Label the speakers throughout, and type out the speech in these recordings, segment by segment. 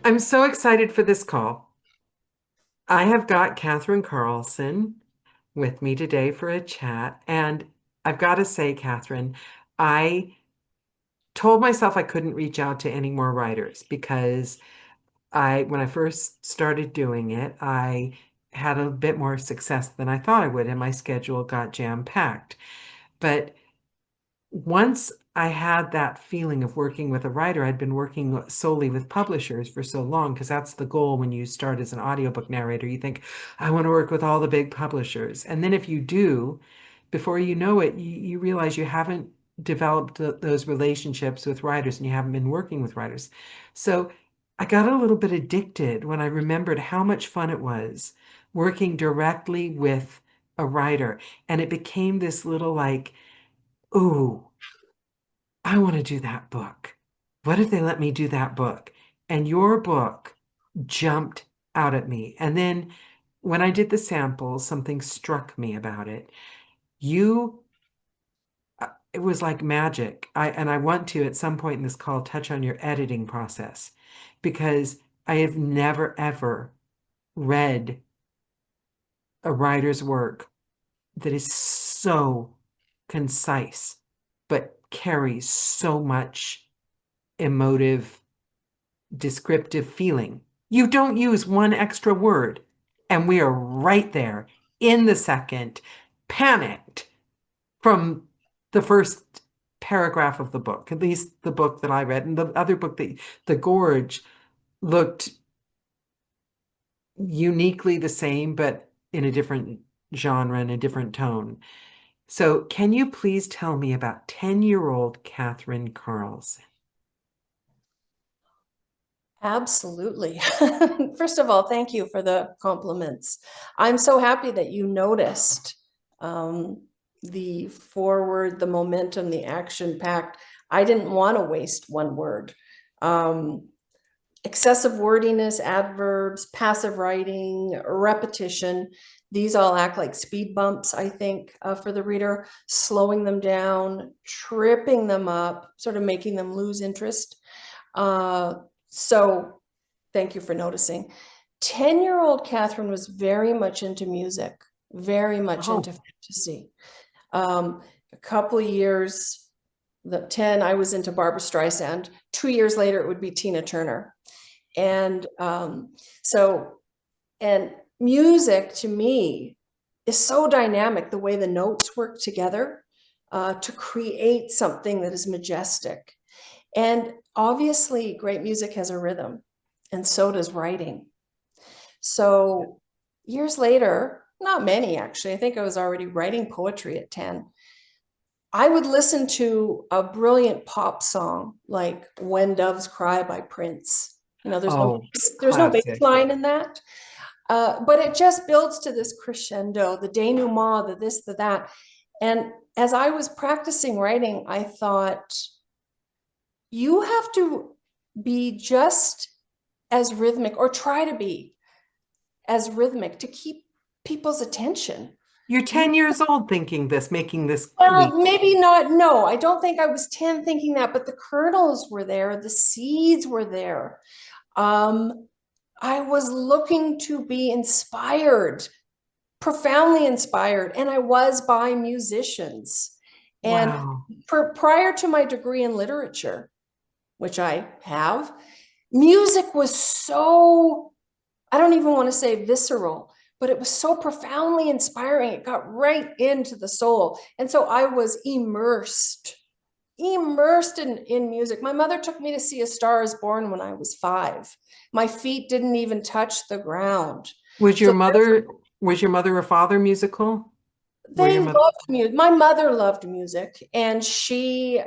Speaker 1: I'm so excited for this call. I have got Katherine Carlson with me today for a chat. And I've got to say, Katherine, I told myself I couldn't reach out to any more writers because when I first started doing it, I had a bit more success than I thought I would, and my schedule got jam-packed. But once I had that feeling of working with a writer, I'd been working solely with publishers for so long, because that's the goal when you start as an audiobook narrator. You think, I want to work with all the big publishers. And then if you do, before you know it, you realize you haven't developed those relationships with writers and you haven't been working with writers. So I got a little bit addicted when I remembered how much fun it was working directly with a writer. And it became this little like, ooh, I want to do that book. What if they let me do that book? And your book jumped out at me. And then when I did the samples, something struck me about it. You, it was like magic. And I want to, at some point in this call, touch on your editing process, because I have never, ever read a writer's work that is so concise, but carries so much emotive, descriptive feeling. You don't use one extra word, and we are right there in the second, panicked from the first paragraph of the book, at least the book that I read. And the other book, the Gorge, looked uniquely the same, but in a different genre and a different tone. So can you please tell me about 10-year-old Katherine Carlson?
Speaker 2: Absolutely. First of all, thank you for the compliments. I'm so happy that you noticed um, the forward, the momentum, the action packed. I didn't want to waste one word. Um, Excessive wordiness, adverbs, passive writing, repetition, these all act like speed bumps, I think, for the reader, slowing them down, tripping them up, sort of making them lose interest. Uh, so thank you for noticing. 10-year-old Catherine was very much into music, very much into
Speaker 1: Oh,
Speaker 2: fantasy. A couple of years, the 10, I was into Barbara Streisand. 2 years later, it would be Tina Turner. And so, and music to me is so dynamic, the way the notes work together to create something that is majestic. And obviously, great music has a rhythm, and so does writing. So, years later, not many actually, I think I was already writing poetry at 10. I would listen to a brilliant pop song like When Doves Cry by Prince. You know,
Speaker 1: oh,
Speaker 2: there's no bass
Speaker 1: classic.
Speaker 2: line in that. But it just builds to this crescendo, the denouement, the this, the that. And as I was practicing writing, I thought, you have to be just as rhythmic, or try to be as rhythmic to keep people's attention.
Speaker 1: You're
Speaker 2: You
Speaker 1: 10 years old thinking this, making this leap.
Speaker 2: Well, maybe not. No, I don't think I was 10 thinking that, but the kernels were there, the seeds were there. Um, I was looking to be inspired, profoundly inspired, and I was by musicians. And
Speaker 1: Wow.
Speaker 2: prior to my degree in literature, which I have, music was so, I don't even want to say visceral, but it was so profoundly inspiring. It got right into the soul. And so I was immersed in music. My mother took me to see A Star is Born when I was 5. My feet didn't even touch the ground.
Speaker 1: Was your
Speaker 2: So
Speaker 1: mother, was your mother or father musical? Were
Speaker 2: they
Speaker 1: your mother?
Speaker 2: loved music. My mother loved music, and she,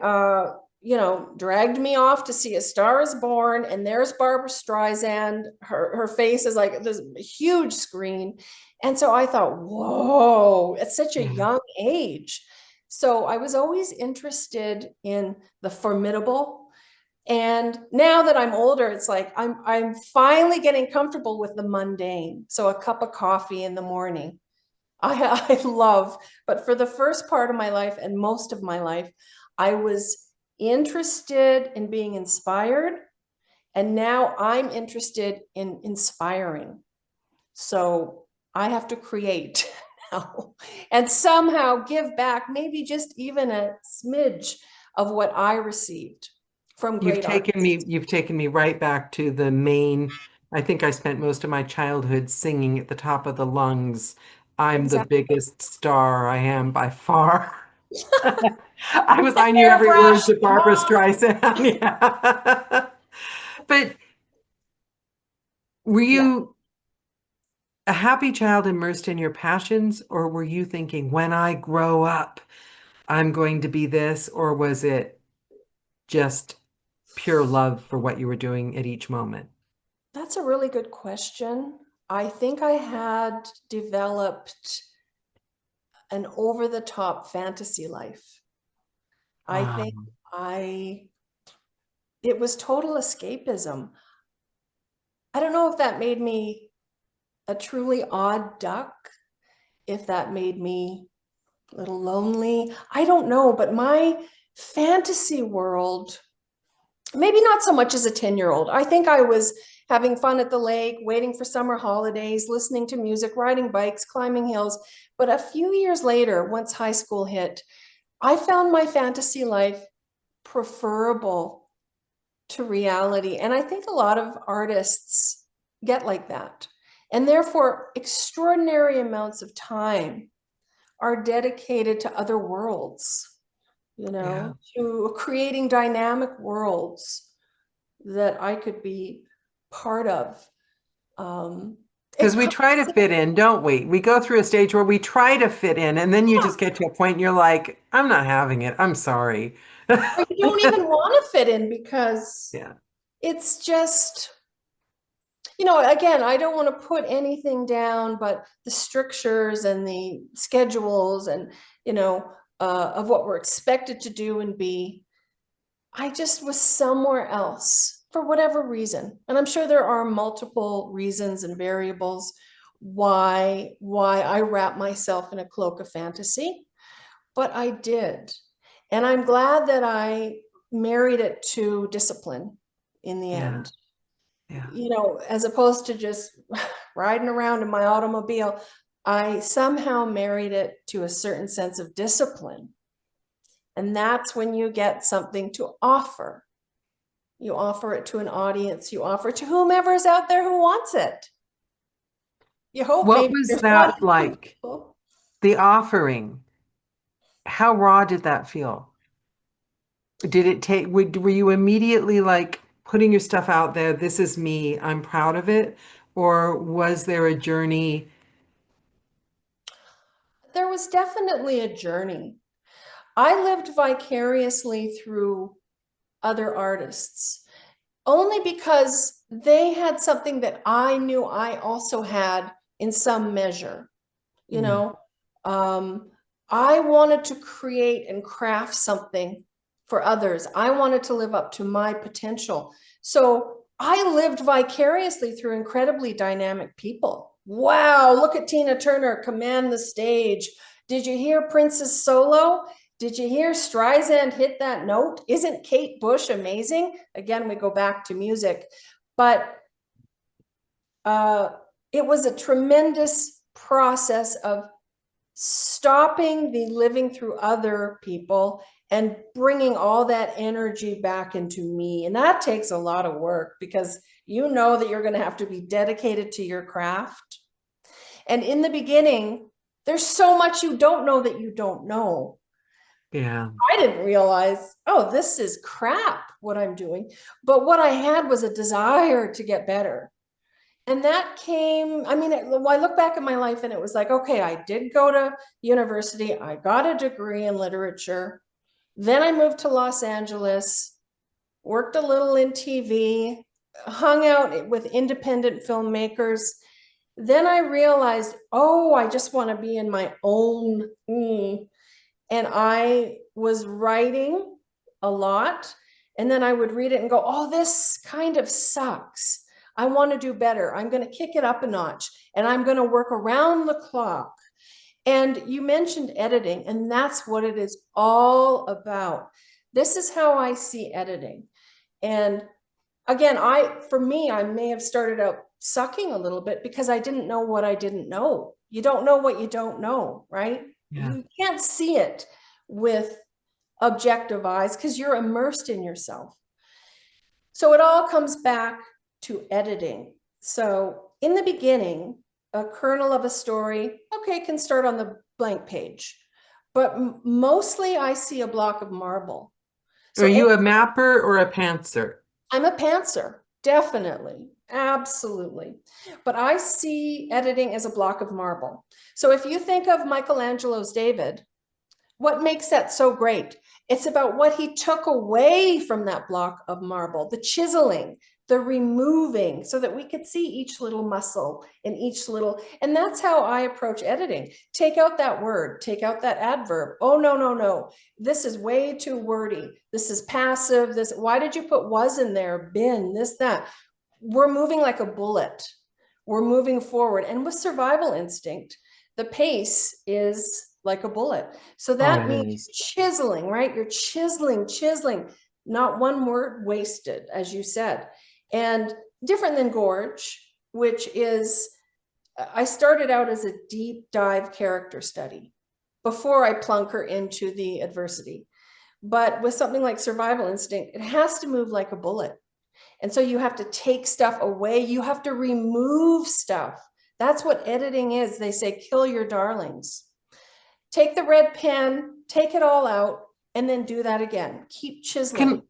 Speaker 2: dragged me off to see A Star is Born. And there's Barbara Streisand. Her face is like this huge screen. And so I thought, whoa, at such a
Speaker 1: Yeah.
Speaker 2: young age. So I was always interested in the formidable. And now that I'm older, it's like I'm finally getting comfortable with the mundane. So a cup of coffee in the morning, I love, but for the first part of my life and most of my life, I was interested in being inspired And now I'm interested in inspiring. So I have to create now and somehow give back, maybe just even a smidge of what I received from great artists.
Speaker 1: You've taken me right back to the main. I think I spent most of my childhood singing at the top of the lungs. I'm the
Speaker 2: Exactly.
Speaker 1: biggest star. I am by far. I knew every word
Speaker 2: Airbrush,
Speaker 1: to Barbara
Speaker 2: mom.
Speaker 1: Streisand. Yeah. But were
Speaker 2: Yeah,
Speaker 1: you a happy child immersed in your passions, or were you thinking, when I grow up, I'm going to be this, or was it just pure love for what you were doing at each moment?
Speaker 2: that's a really good question. I think I had developed an over the top fantasy life. I think
Speaker 1: Um,
Speaker 2: I, it was total escapism. I don't know if that made me a truly odd duck, if that made me a little lonely. I don't know, but my fantasy world, maybe not so much as a 10-year-old. I think I was having fun at the lake, waiting for summer holidays, listening to music, riding bikes, climbing hills. But a few years later, once high school hit, I found my fantasy life preferable to reality. And I think a lot of artists get like that. And therefore, extraordinary amounts of time are dedicated to other worlds,
Speaker 1: yeah.
Speaker 2: to creating dynamic worlds that I could be part of.
Speaker 1: Because
Speaker 2: It
Speaker 1: we
Speaker 2: comes,
Speaker 1: try to fit in, don't we? We go through a stage where we try to fit in, and then you
Speaker 2: yeah,
Speaker 1: just get to a point and you're like, I'm not having it. I'm sorry.
Speaker 2: or you don't even want to fit in because
Speaker 1: Yeah.
Speaker 2: it's just, again, I don't want to put anything down, but the strictures and the schedules and, of what we're expected to do and be, I just was somewhere else for whatever reason. And I'm sure there are multiple reasons and variables why I wrap myself in a cloak of fantasy, but I did. And I'm glad that I married it to discipline in the
Speaker 1: Yeah.
Speaker 2: end.
Speaker 1: Yeah.
Speaker 2: As opposed to just riding around in my automobile, I somehow married it to a certain sense of discipline. And that's when you get something to offer. You offer it to an audience, you offer it to whomever's out there who wants it. You hope
Speaker 1: What
Speaker 2: maybe
Speaker 1: was
Speaker 2: there's one
Speaker 1: that
Speaker 2: or two
Speaker 1: like?
Speaker 2: people.
Speaker 1: The offering, how raw did that feel? Did it take, were you immediately like putting your stuff out there? This is me. I'm proud of it. Or was there a journey?
Speaker 2: There was definitely a journey. I lived vicariously through other artists only because they had something that I knew I also had in some measure. You
Speaker 1: Mm,
Speaker 2: know, um, I wanted to create and craft something for others. I wanted to live up to my potential. So I lived vicariously through incredibly dynamic people. Wow, look at Tina Turner command the stage. Did you hear Prince's solo? Did you hear Streisand hit that note? Isn't Kate Bush amazing? Again, we go back to music. But uh, it was a tremendous process of stopping the living through other people and bringing all that energy back into me. And that takes a lot of work because you know that you're going to have to be dedicated to your craft. And in the beginning, there's so much you don't know that you don't know.
Speaker 1: yeah.
Speaker 2: I didn't realize, oh, this is crap what I'm doing. But what I had was a desire to get better. And that came, I look back at my life and it was like, okay, I did go to university. I got a degree in literature. Then I moved to Los Angeles, worked a little in TV, hung out with independent filmmakers. Then I realized, oh, I just want to be in my own. And I was writing a lot. And then I would read it and go, oh, this kind of sucks. I want to do better. I'm going to kick it up a notch and I'm going to work around the clock. And you mentioned editing, and that's what it is all about. This is how I see editing. And again, for me, I may have started out sucking a little bit because I didn't know what I didn't know. You don't know what you don't know, right?
Speaker 1: Yeah.
Speaker 2: You can't see it with objective eyes because you're immersed in yourself. So it all comes back to editing. So in the beginning, a kernel of a story, okay, can start on the blank page, but mostly I see a block of marble.
Speaker 1: Are
Speaker 2: So
Speaker 1: you a mapper or a pantser?
Speaker 2: I'm a pantser, definitely, absolutely. But I see editing as a block of marble. So if you think of Michelangelo's David, what makes that so great? It's about what he took away from that block of marble, the chiseling, the removing, so that we could see each little muscle and each little, and that's how I approach editing. Take out that word, take out that adverb. Oh, no, no, no. This is way too wordy. This is passive. This, why did you put was in there? Been, this, that. We're moving like a bullet. We're moving forward. And with survival instinct, the pace is like a bullet. So
Speaker 1: Oh,
Speaker 2: that
Speaker 1: it
Speaker 2: means
Speaker 1: is.
Speaker 2: chiseling, right? You're chiseling, chiseling, not one word wasted, as you said. And different than Gorge, which is, I started out as a deep dive character study before I plunk her into the adversity. But with something like survival instinct, it has to move like a bullet. And so you have to take stuff away. You have to remove stuff. That's what editing is. They say, kill your darlings. Take the red pen, take it all out, and then do that again. Keep chiseling.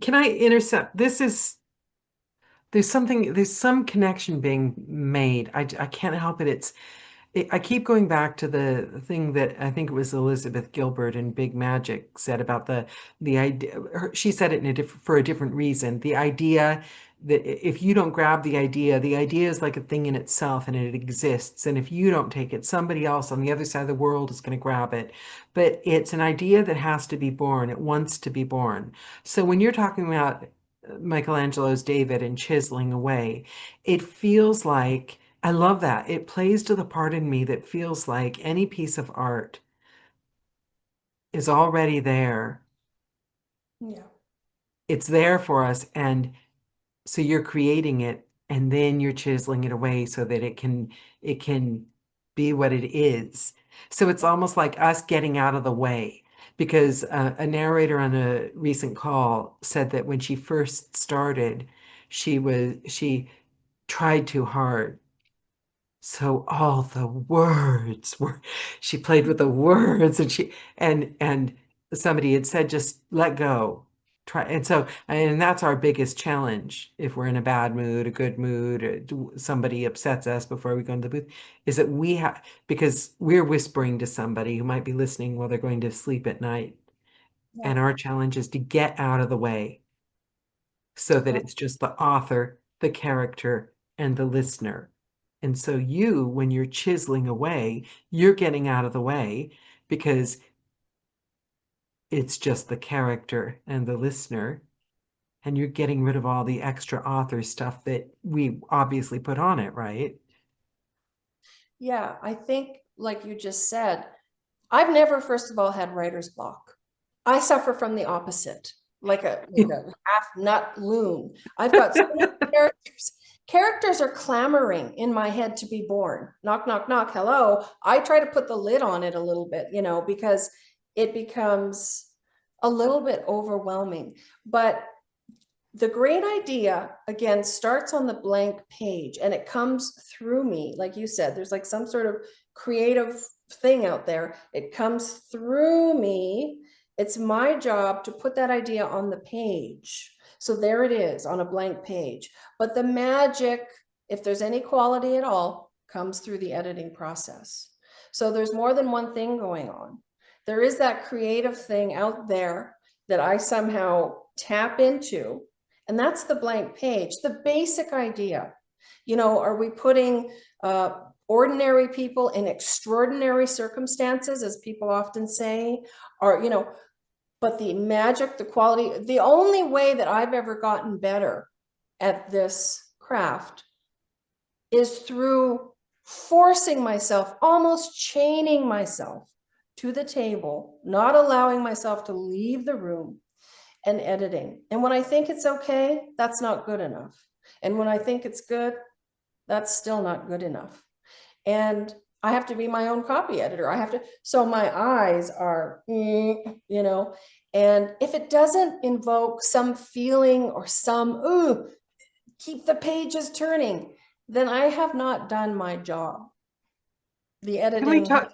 Speaker 1: Can I intercept? There's some connection being made. I can't help it. I keep going back to the thing that I think it was Elizabeth Gilbert in Big Magic said about the idea. She said it for a different reason. The idea that if you don't grab the idea is like a thing in itself and it exists. And if you don't take it, somebody else on the other side of the world is going to grab it. But it's an idea that has to be born. It wants to be born. So when you're talking about Michelangelo's David and chiseling away, it feels like I love that. It plays to the part in me that feels like any piece of art is already there.
Speaker 2: Yeah.
Speaker 1: It's there for us. And so you're creating it and then you're chiseling it away so that it can be what it is. So it's almost like us getting out of the way because a narrator on a recent call said that when she first started, she tried too hard. So all the words were, she played with the words and somebody had said, just let go. Try. And that's our biggest challenge. If we're in a bad mood, a good mood, or somebody upsets us before we go into the booth, is that we have, because we're whispering to somebody who might be listening while they're going to sleep at night.
Speaker 2: Yeah.
Speaker 1: And our challenge is to get out of the way so that
Speaker 2: Right.
Speaker 1: it's just the author, the character, and the listener. And so you, when you're chiseling away, you're getting out of the way because it's just the character and the listener, and you're getting rid of all the extra author stuff that we obviously put on it, right?
Speaker 2: Yeah. I think, like you just said, I've never, first of all, had writer's block. I suffer from the opposite, like a half nut loon. I've got so many characters. Characters are clamoring in my head to be born. Knock, knock, knock. Hello. I try to put the lid on it a little bit, because it becomes a little bit overwhelming. But the great idea, again, starts on the blank page and it comes through me. Like you said, there's like some sort of creative thing out there. It comes through me. It's my job to put that idea on the page. So there it is on a blank page. But the magic, if there's any quality at all, comes through the editing process. So there's more than one thing going on. There is that creative thing out there that I somehow tap into, and that's the blank page, the basic idea. Are we putting ordinary people in extraordinary circumstances, as people often say? Or, but the magic, the quality, the only way that I've ever gotten better at this craft is through forcing myself, almost chaining myself to the table, not allowing myself to leave the room, and editing. And when I think it's okay, that's not good enough. And when I think it's good, that's still not good enough. And I have to be my own copy editor. I have to, so my eyes are, and if it doesn't invoke some feeling or some, ooh, keep the pages turning, then I have not done my job. The
Speaker 1: Can we
Speaker 2: editing has
Speaker 1: talk?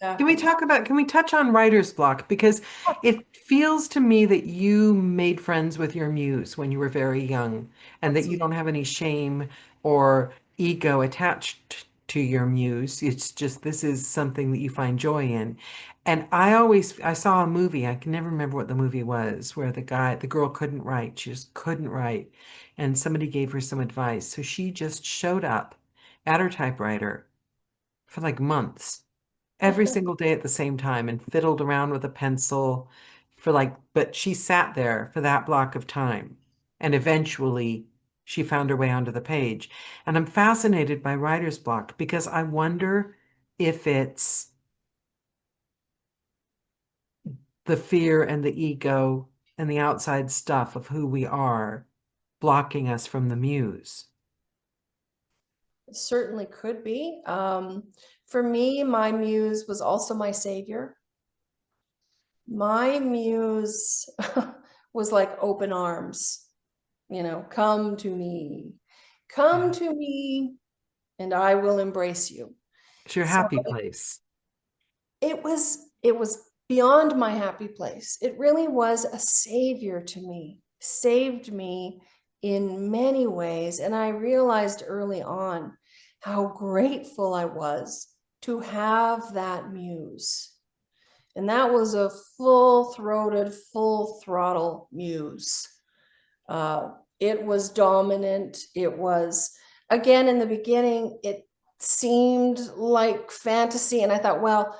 Speaker 2: happened.
Speaker 1: Can we touch on writer's block? Because it feels to me that you made friends with your muse when you were very young and that you
Speaker 2: Absolutely.
Speaker 1: don't have any shame or ego attached to your muse. It's just this is something that you find joy in. And I saw a movie, I can never remember what the movie was, where the girl couldn't write. She just couldn't write. And somebody gave her some advice. So she just showed up at her typewriter for like months every single day at the same time and fiddled around with a pencil for like, but she sat there for that block of time. And eventually she found her way onto the page. And I'm fascinated by writer's block because I wonder if it's the fear and the ego and the outside stuff of who we are blocking us from the muse.
Speaker 2: It certainly could be. For me, my muse was also my savior. My muse was like open arms, come
Speaker 1: Yeah.
Speaker 2: to me, and I will embrace you.
Speaker 1: It's your
Speaker 2: So
Speaker 1: happy place.
Speaker 2: it was beyond my happy place. It really was a savior to me, saved me in many ways. And I realized early on how grateful I was to have that muse. And that was a full-throated, full-throttle muse. It was dominant. It was, again, in the beginning, it seemed like fantasy. And I thought, well,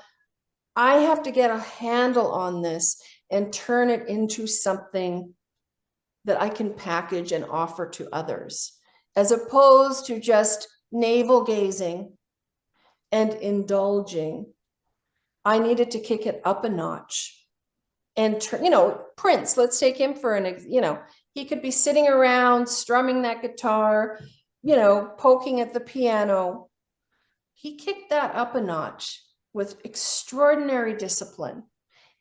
Speaker 2: I have to get a handle on this and turn it into something that I can package and offer to others, as opposed to just navel gazing and indulging. I needed to kick it up a notch. And Prince, let's take him for he could be sitting around strumming that guitar, poking at the piano. He kicked that up a notch with extraordinary discipline.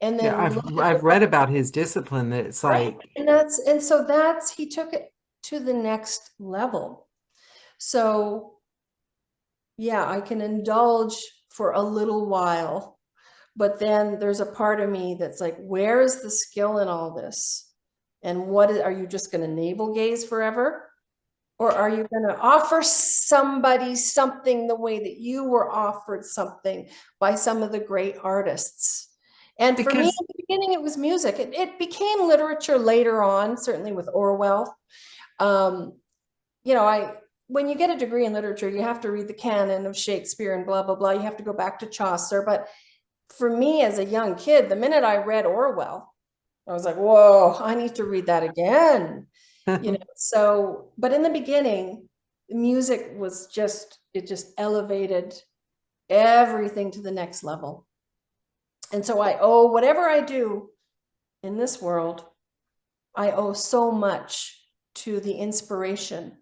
Speaker 2: And
Speaker 1: Yeah,
Speaker 2: then look at
Speaker 1: I've read about his discipline that it's
Speaker 2: right.
Speaker 1: like
Speaker 2: And so he took it to the next level. So yeah, I can indulge for a little while, but then there's a part of me that's like, where is the skill in all this? And are you just going to navel gaze forever? Or are you going to offer somebody something the way that you were offered something by some of the great artists? And for me,
Speaker 1: because
Speaker 2: in the beginning, it was music. It became literature later on, certainly with Orwell. Um, when you get a degree in literature, you have to read the canon of Shakespeare and blah, blah, blah. You have to go back to Chaucer. But for me as a young kid, the minute I read Orwell, I was like, whoa, I need to read that again. So, but in the beginning, music was it just elevated everything to the next level. And so I owe whatever I do in this world, I owe so much to the inspiration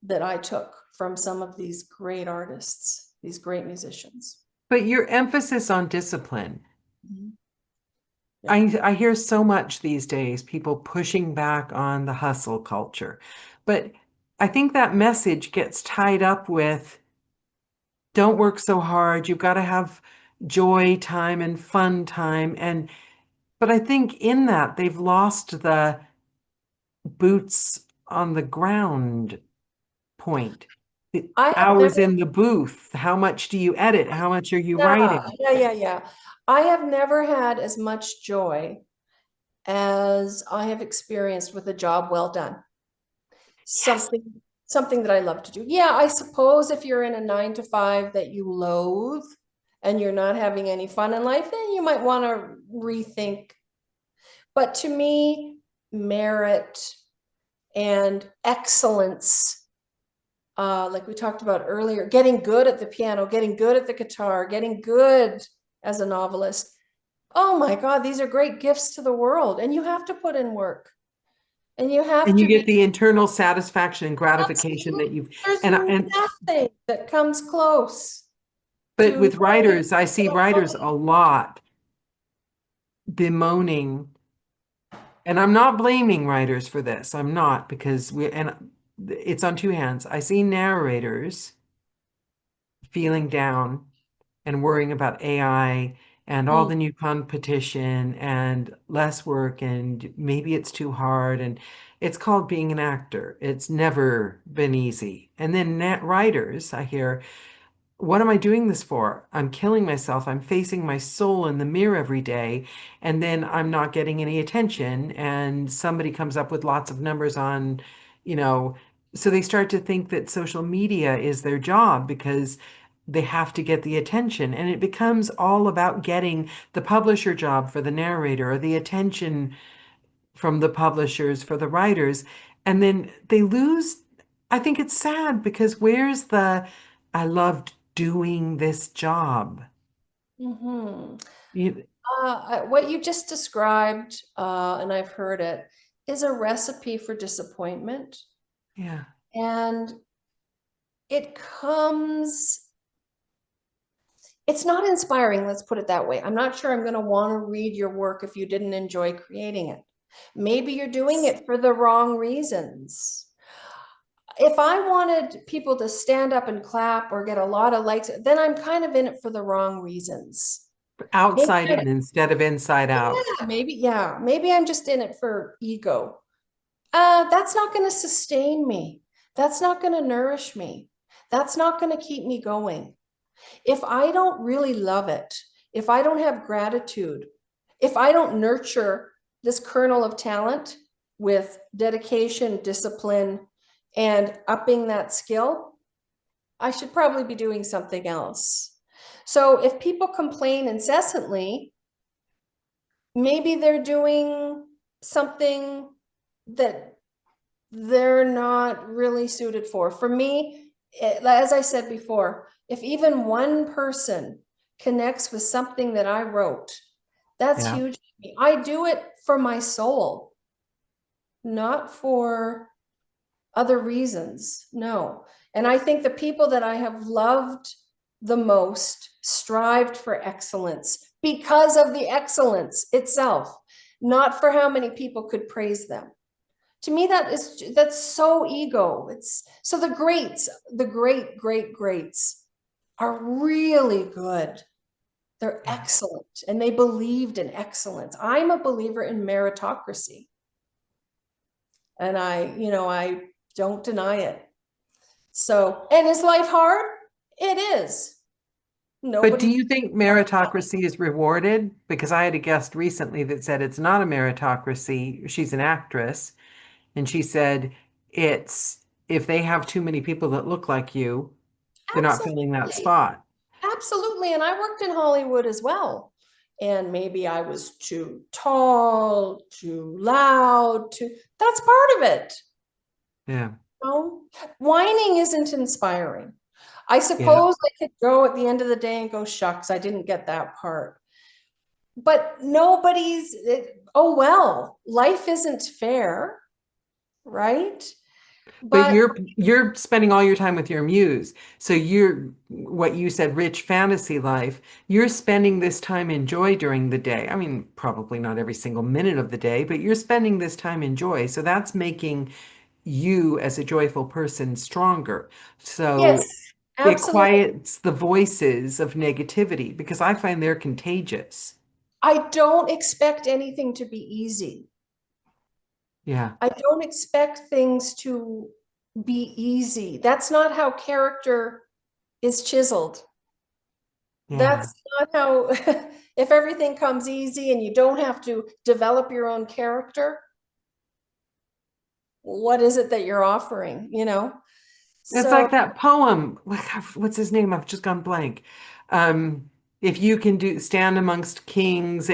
Speaker 2: that I took from some of these great artists, these great musicians.
Speaker 1: but your emphasis on discipline.
Speaker 2: Mhm. Yeah.
Speaker 1: I hear so much these days, people pushing back on the hustle culture. But I think that message gets tied up with don't work so hard. You've got to have joy time and fun time. But I think in that they've lost the boots on the ground point. The
Speaker 2: I have
Speaker 1: hours
Speaker 2: never,
Speaker 1: in the booth. How much do you edit? How much are you
Speaker 2: yeah,
Speaker 1: writing?
Speaker 2: yeah. I have never had as much joy as I have experienced with a job well done.
Speaker 1: Yes.
Speaker 2: Something that I love to do. Yeah, I suppose if you're in a 9 to 5 that you loathe and you're not having any fun in life, then you might want to rethink. But to me, merit and excellence, like we talked about earlier, getting good at the piano, getting good at the guitar, getting good as a novelist, Oh my God, these are great gifts to the world. And you have to put in work and you have
Speaker 1: And you
Speaker 2: to
Speaker 1: get
Speaker 2: be
Speaker 1: the internal satisfaction and gratification
Speaker 2: absolute.
Speaker 1: that you've
Speaker 2: There's
Speaker 1: and
Speaker 2: nothing that comes close
Speaker 1: but
Speaker 2: to
Speaker 1: with
Speaker 2: knowing
Speaker 1: writers, I see
Speaker 2: little
Speaker 1: writers a
Speaker 2: puppy.
Speaker 1: lot bemoaning, and I'm not blaming writers for this. I'm not because it's on two hands. I see narrators feeling down and worrying about AI and all
Speaker 2: Mm,
Speaker 1: the new competition and less work and maybe it's too hard and it's called being an actor. It's never been easy. And then writers, I hear, what am I doing this for? I'm killing myself. I'm facing my soul in the mirror every day, and then I'm not getting any attention. And somebody comes up with lots of numbers on, you know, so they start to think that social media is their job because they have to get the attention. And it becomes all about getting the publisher job for the narrator or the attention from the publishers for the writers. And then they lose. I think it's sad because where's the, I loved doing this job.
Speaker 2: mhm.
Speaker 1: You,
Speaker 2: What you just described, and I've heard it, is a recipe for disappointment.
Speaker 1: yeah,
Speaker 2: And it comes, it's not inspiring, let's put it that way. I'm not sure I'm going to want to read your work if you didn't enjoy creating it. Maybe you're doing it for the wrong reasons. If I wanted people to stand up and clap or get a lot of likes, then I'm kind of in it for the wrong reasons. Maybe
Speaker 1: outside
Speaker 2: I,
Speaker 1: in instead of inside out.
Speaker 2: yeah, maybe I'm just in it for ego. That's not going to sustain me. That's not going to nourish me. That's not going to keep me going. If I don't really love it, if I don't have gratitude, if I don't nurture this kernel of talent with dedication, discipline, and upping that skill, I should probably be doing something else. So if people complain incessantly, maybe they're doing something that they're not really suited for. For me, as I said before, if even one person connects with something that I wrote, that's
Speaker 1: Yeah.
Speaker 2: huge to me. I do it for my soul, not for other reasons. No. And I think the people that I have loved the most strived for excellence because of the excellence itself, not for how many people could praise them. To me, that's so ego. It's so the greats, the greats are really good. They're
Speaker 1: Yeah.
Speaker 2: excellent and they believed in excellence. I'm a believer in meritocracy. And I don't deny it. So, and is life hard? It is.
Speaker 1: But do
Speaker 2: Nobody.
Speaker 1: you think meritocracy is rewarded? Because I had a guest recently that said it's not a meritocracy. She's an actress, and she said it's if they have too many people that look like you, they're not filling that
Speaker 2: Absolutely.
Speaker 1: spot.
Speaker 2: Absolutely. And I worked in Hollywood as well. And maybe I was too tall, too loud, that's part of it.
Speaker 1: Yeah.
Speaker 2: No, whining isn't inspiring. I
Speaker 1: Yeah.
Speaker 2: suppose I could go at the end of the day and go, shucks, I didn't get that part. But oh well, life isn't fair, right?
Speaker 1: But
Speaker 2: But
Speaker 1: you're spending all your time with your muse. So you're what you said, rich fantasy life. You're spending this time in joy during the day. I mean, probably not every single minute of the day, but you're spending this time in joy. So that's making you as a joyful person stronger.
Speaker 2: yes,
Speaker 1: So it
Speaker 2: absolutely.
Speaker 1: quiets the voices of negativity because I find they're contagious.
Speaker 2: I don't expect anything to be easy.
Speaker 1: Yeah.
Speaker 2: I don't expect things to be easy. That's not how character is chiseled.
Speaker 1: Yeah.
Speaker 2: That's not how, if everything comes easy and you don't have to develop your own character, what is it that you're offering,
Speaker 1: It's
Speaker 2: So,
Speaker 1: like that poem. What's his name? I've just gone blank. If you can stand amongst kings,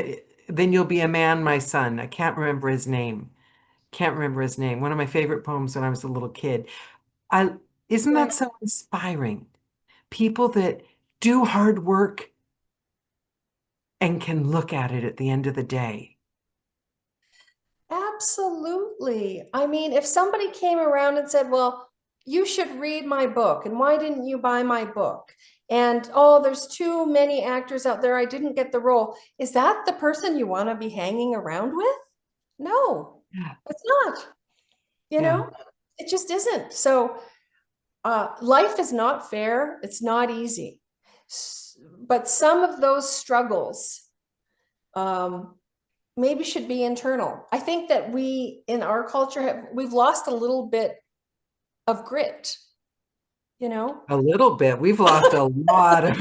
Speaker 1: then you'll be a man, my son. I can't remember his name. Can't remember his name. One of my favorite poems when I was a little kid. I Isn't that
Speaker 2: right.
Speaker 1: so inspiring? People that do hard work and can look at it at the end of the day.
Speaker 2: Absolutely. I mean, if somebody came around and said, well, you should read my book, and why didn't you buy my book? And oh, there's too many actors out there, I didn't get the role. Is that the person you want to be hanging around with? No,
Speaker 1: Yeah.
Speaker 2: it's not. You
Speaker 1: Yeah.
Speaker 2: know, it just isn't. So life is not fair. It's not easy. But some of those struggles um, maybe should be internal. I think that we in our culture we've lost a little bit of grit, you know?
Speaker 1: A little bit. We've lost a lot of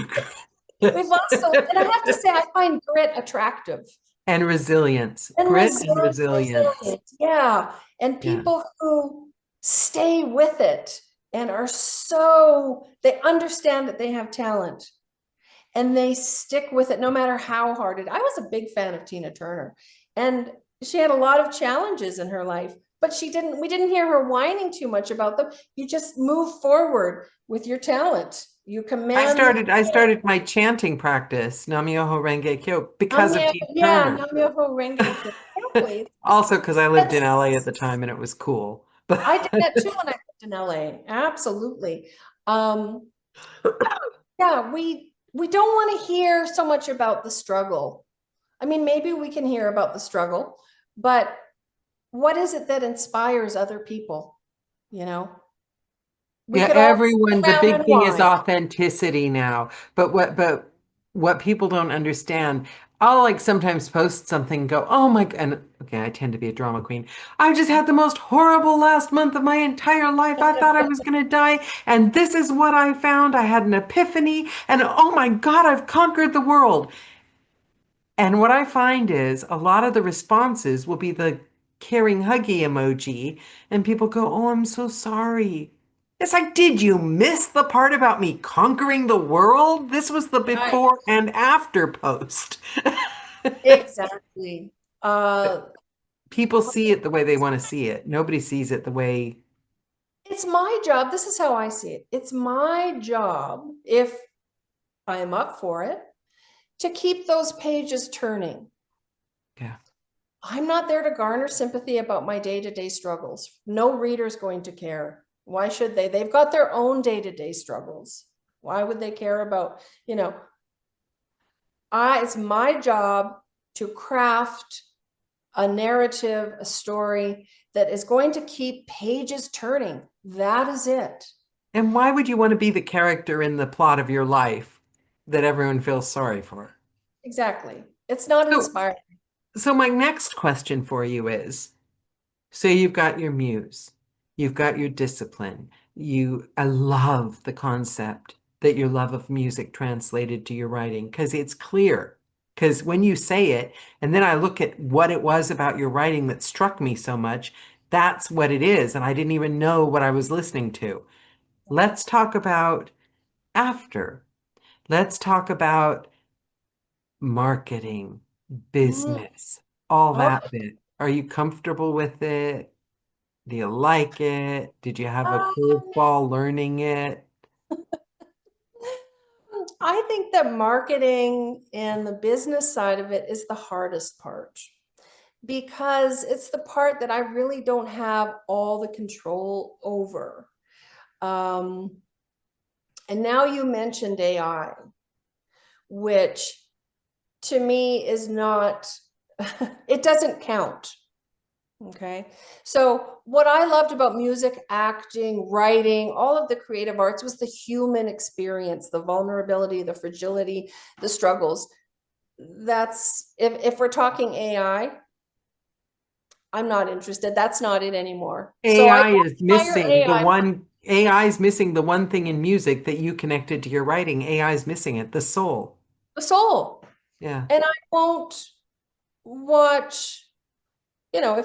Speaker 2: We've lost and I have to say I find grit attractive.
Speaker 1: and resilience,
Speaker 2: And
Speaker 1: grit and resilience.
Speaker 2: resilient. Yeah. And
Speaker 1: Yeah.
Speaker 2: people who stay with it and are so, they understand that they have talent and they stick with it no matter how hard it. I was a big fan of Tina Turner, and she had a lot of challenges in her life, but we didn't hear her whining too much about them. You just move forward with your talent. You command the
Speaker 1: I started my chanting practice, Nam-myoho Renge Kyo, because of Tina
Speaker 2: yeah,
Speaker 1: Turner.
Speaker 2: Nam-myoho Renge Kyo. Exactly.
Speaker 1: Also because I lived in
Speaker 2: That's
Speaker 1: LA at the time and it was cool. But
Speaker 2: I did that too when I lived in LA. Absolutely. Um, yeah, we don't want to hear so much about the struggle. I mean, maybe we can hear about the struggle, but what is it that inspires other people? You know, we
Speaker 1: yeah,
Speaker 2: could all sit
Speaker 1: everyone, the
Speaker 2: around
Speaker 1: big
Speaker 2: and
Speaker 1: thing is
Speaker 2: whine.
Speaker 1: authenticity now. But what people don't understand, I'll like sometimes post something and go, oh my, and okay, I tend to be a drama queen. I just had the most horrible last month of my entire life. I thought I was gonna die, and this is what I found. I had an epiphany, and oh my God, I've conquered the world. And what I find is a lot of the responses will be the caring huggy emoji, and people go, oh, I'm so sorry. It's like, did you miss the part about me conquering the world? This was the
Speaker 2: Right.
Speaker 1: before and after post.
Speaker 2: Exactly. Uh,
Speaker 1: People see it the way they want to see it. Nobody sees it the way,
Speaker 2: it's my job. This is how I see it. It's my job, if I am up for it, to keep those pages turning.
Speaker 1: yeah.
Speaker 2: I'm not there to garner sympathy about my day-to-day struggles. No reader's going to care. Why should they? They've got their own day-to-day struggles. Why would they care about, you know, it's my job to craft a narrative, a story that is going to keep pages turning. That is it.
Speaker 1: And why would you want to be the character in the plot of your life that everyone feels sorry for?
Speaker 2: Exactly. It's not
Speaker 1: So,
Speaker 2: inspiring.
Speaker 1: so my next question for you is, so you've got your muse, you've got your discipline. I love the concept that your love of music translated to your writing because it's clear. Because when you say it, and then I look at what it was about your writing that struck me so much, that's what it is. And I didn't even know what I was listening to. Let's talk about after. Let's talk about marketing,
Speaker 2: Mm.
Speaker 1: business, all
Speaker 2: Oh,
Speaker 1: that bit. Are you comfortable with it? Do you like it? Did you have a
Speaker 2: um,
Speaker 1: curveball learning it?
Speaker 2: I think that marketing and the business side of it is the hardest part because it's the part that I really don't have all the control over. Um, and now you mentioned AI, which to me is not, it doesn't count. Okay. So what I loved about music, acting, writing, all of the creative arts was the human experience, the vulnerability, the fragility, the struggles. That's if we're talking AI, I'm not interested. That's not it anymore. So I
Speaker 1: AI
Speaker 2: don't
Speaker 1: is
Speaker 2: hire
Speaker 1: missing the
Speaker 2: AI.
Speaker 1: one AI is missing the one thing in music that you connected to your writing. AI is missing it, the soul.
Speaker 2: The soul.
Speaker 1: Yeah.
Speaker 2: And I won't watch, you know,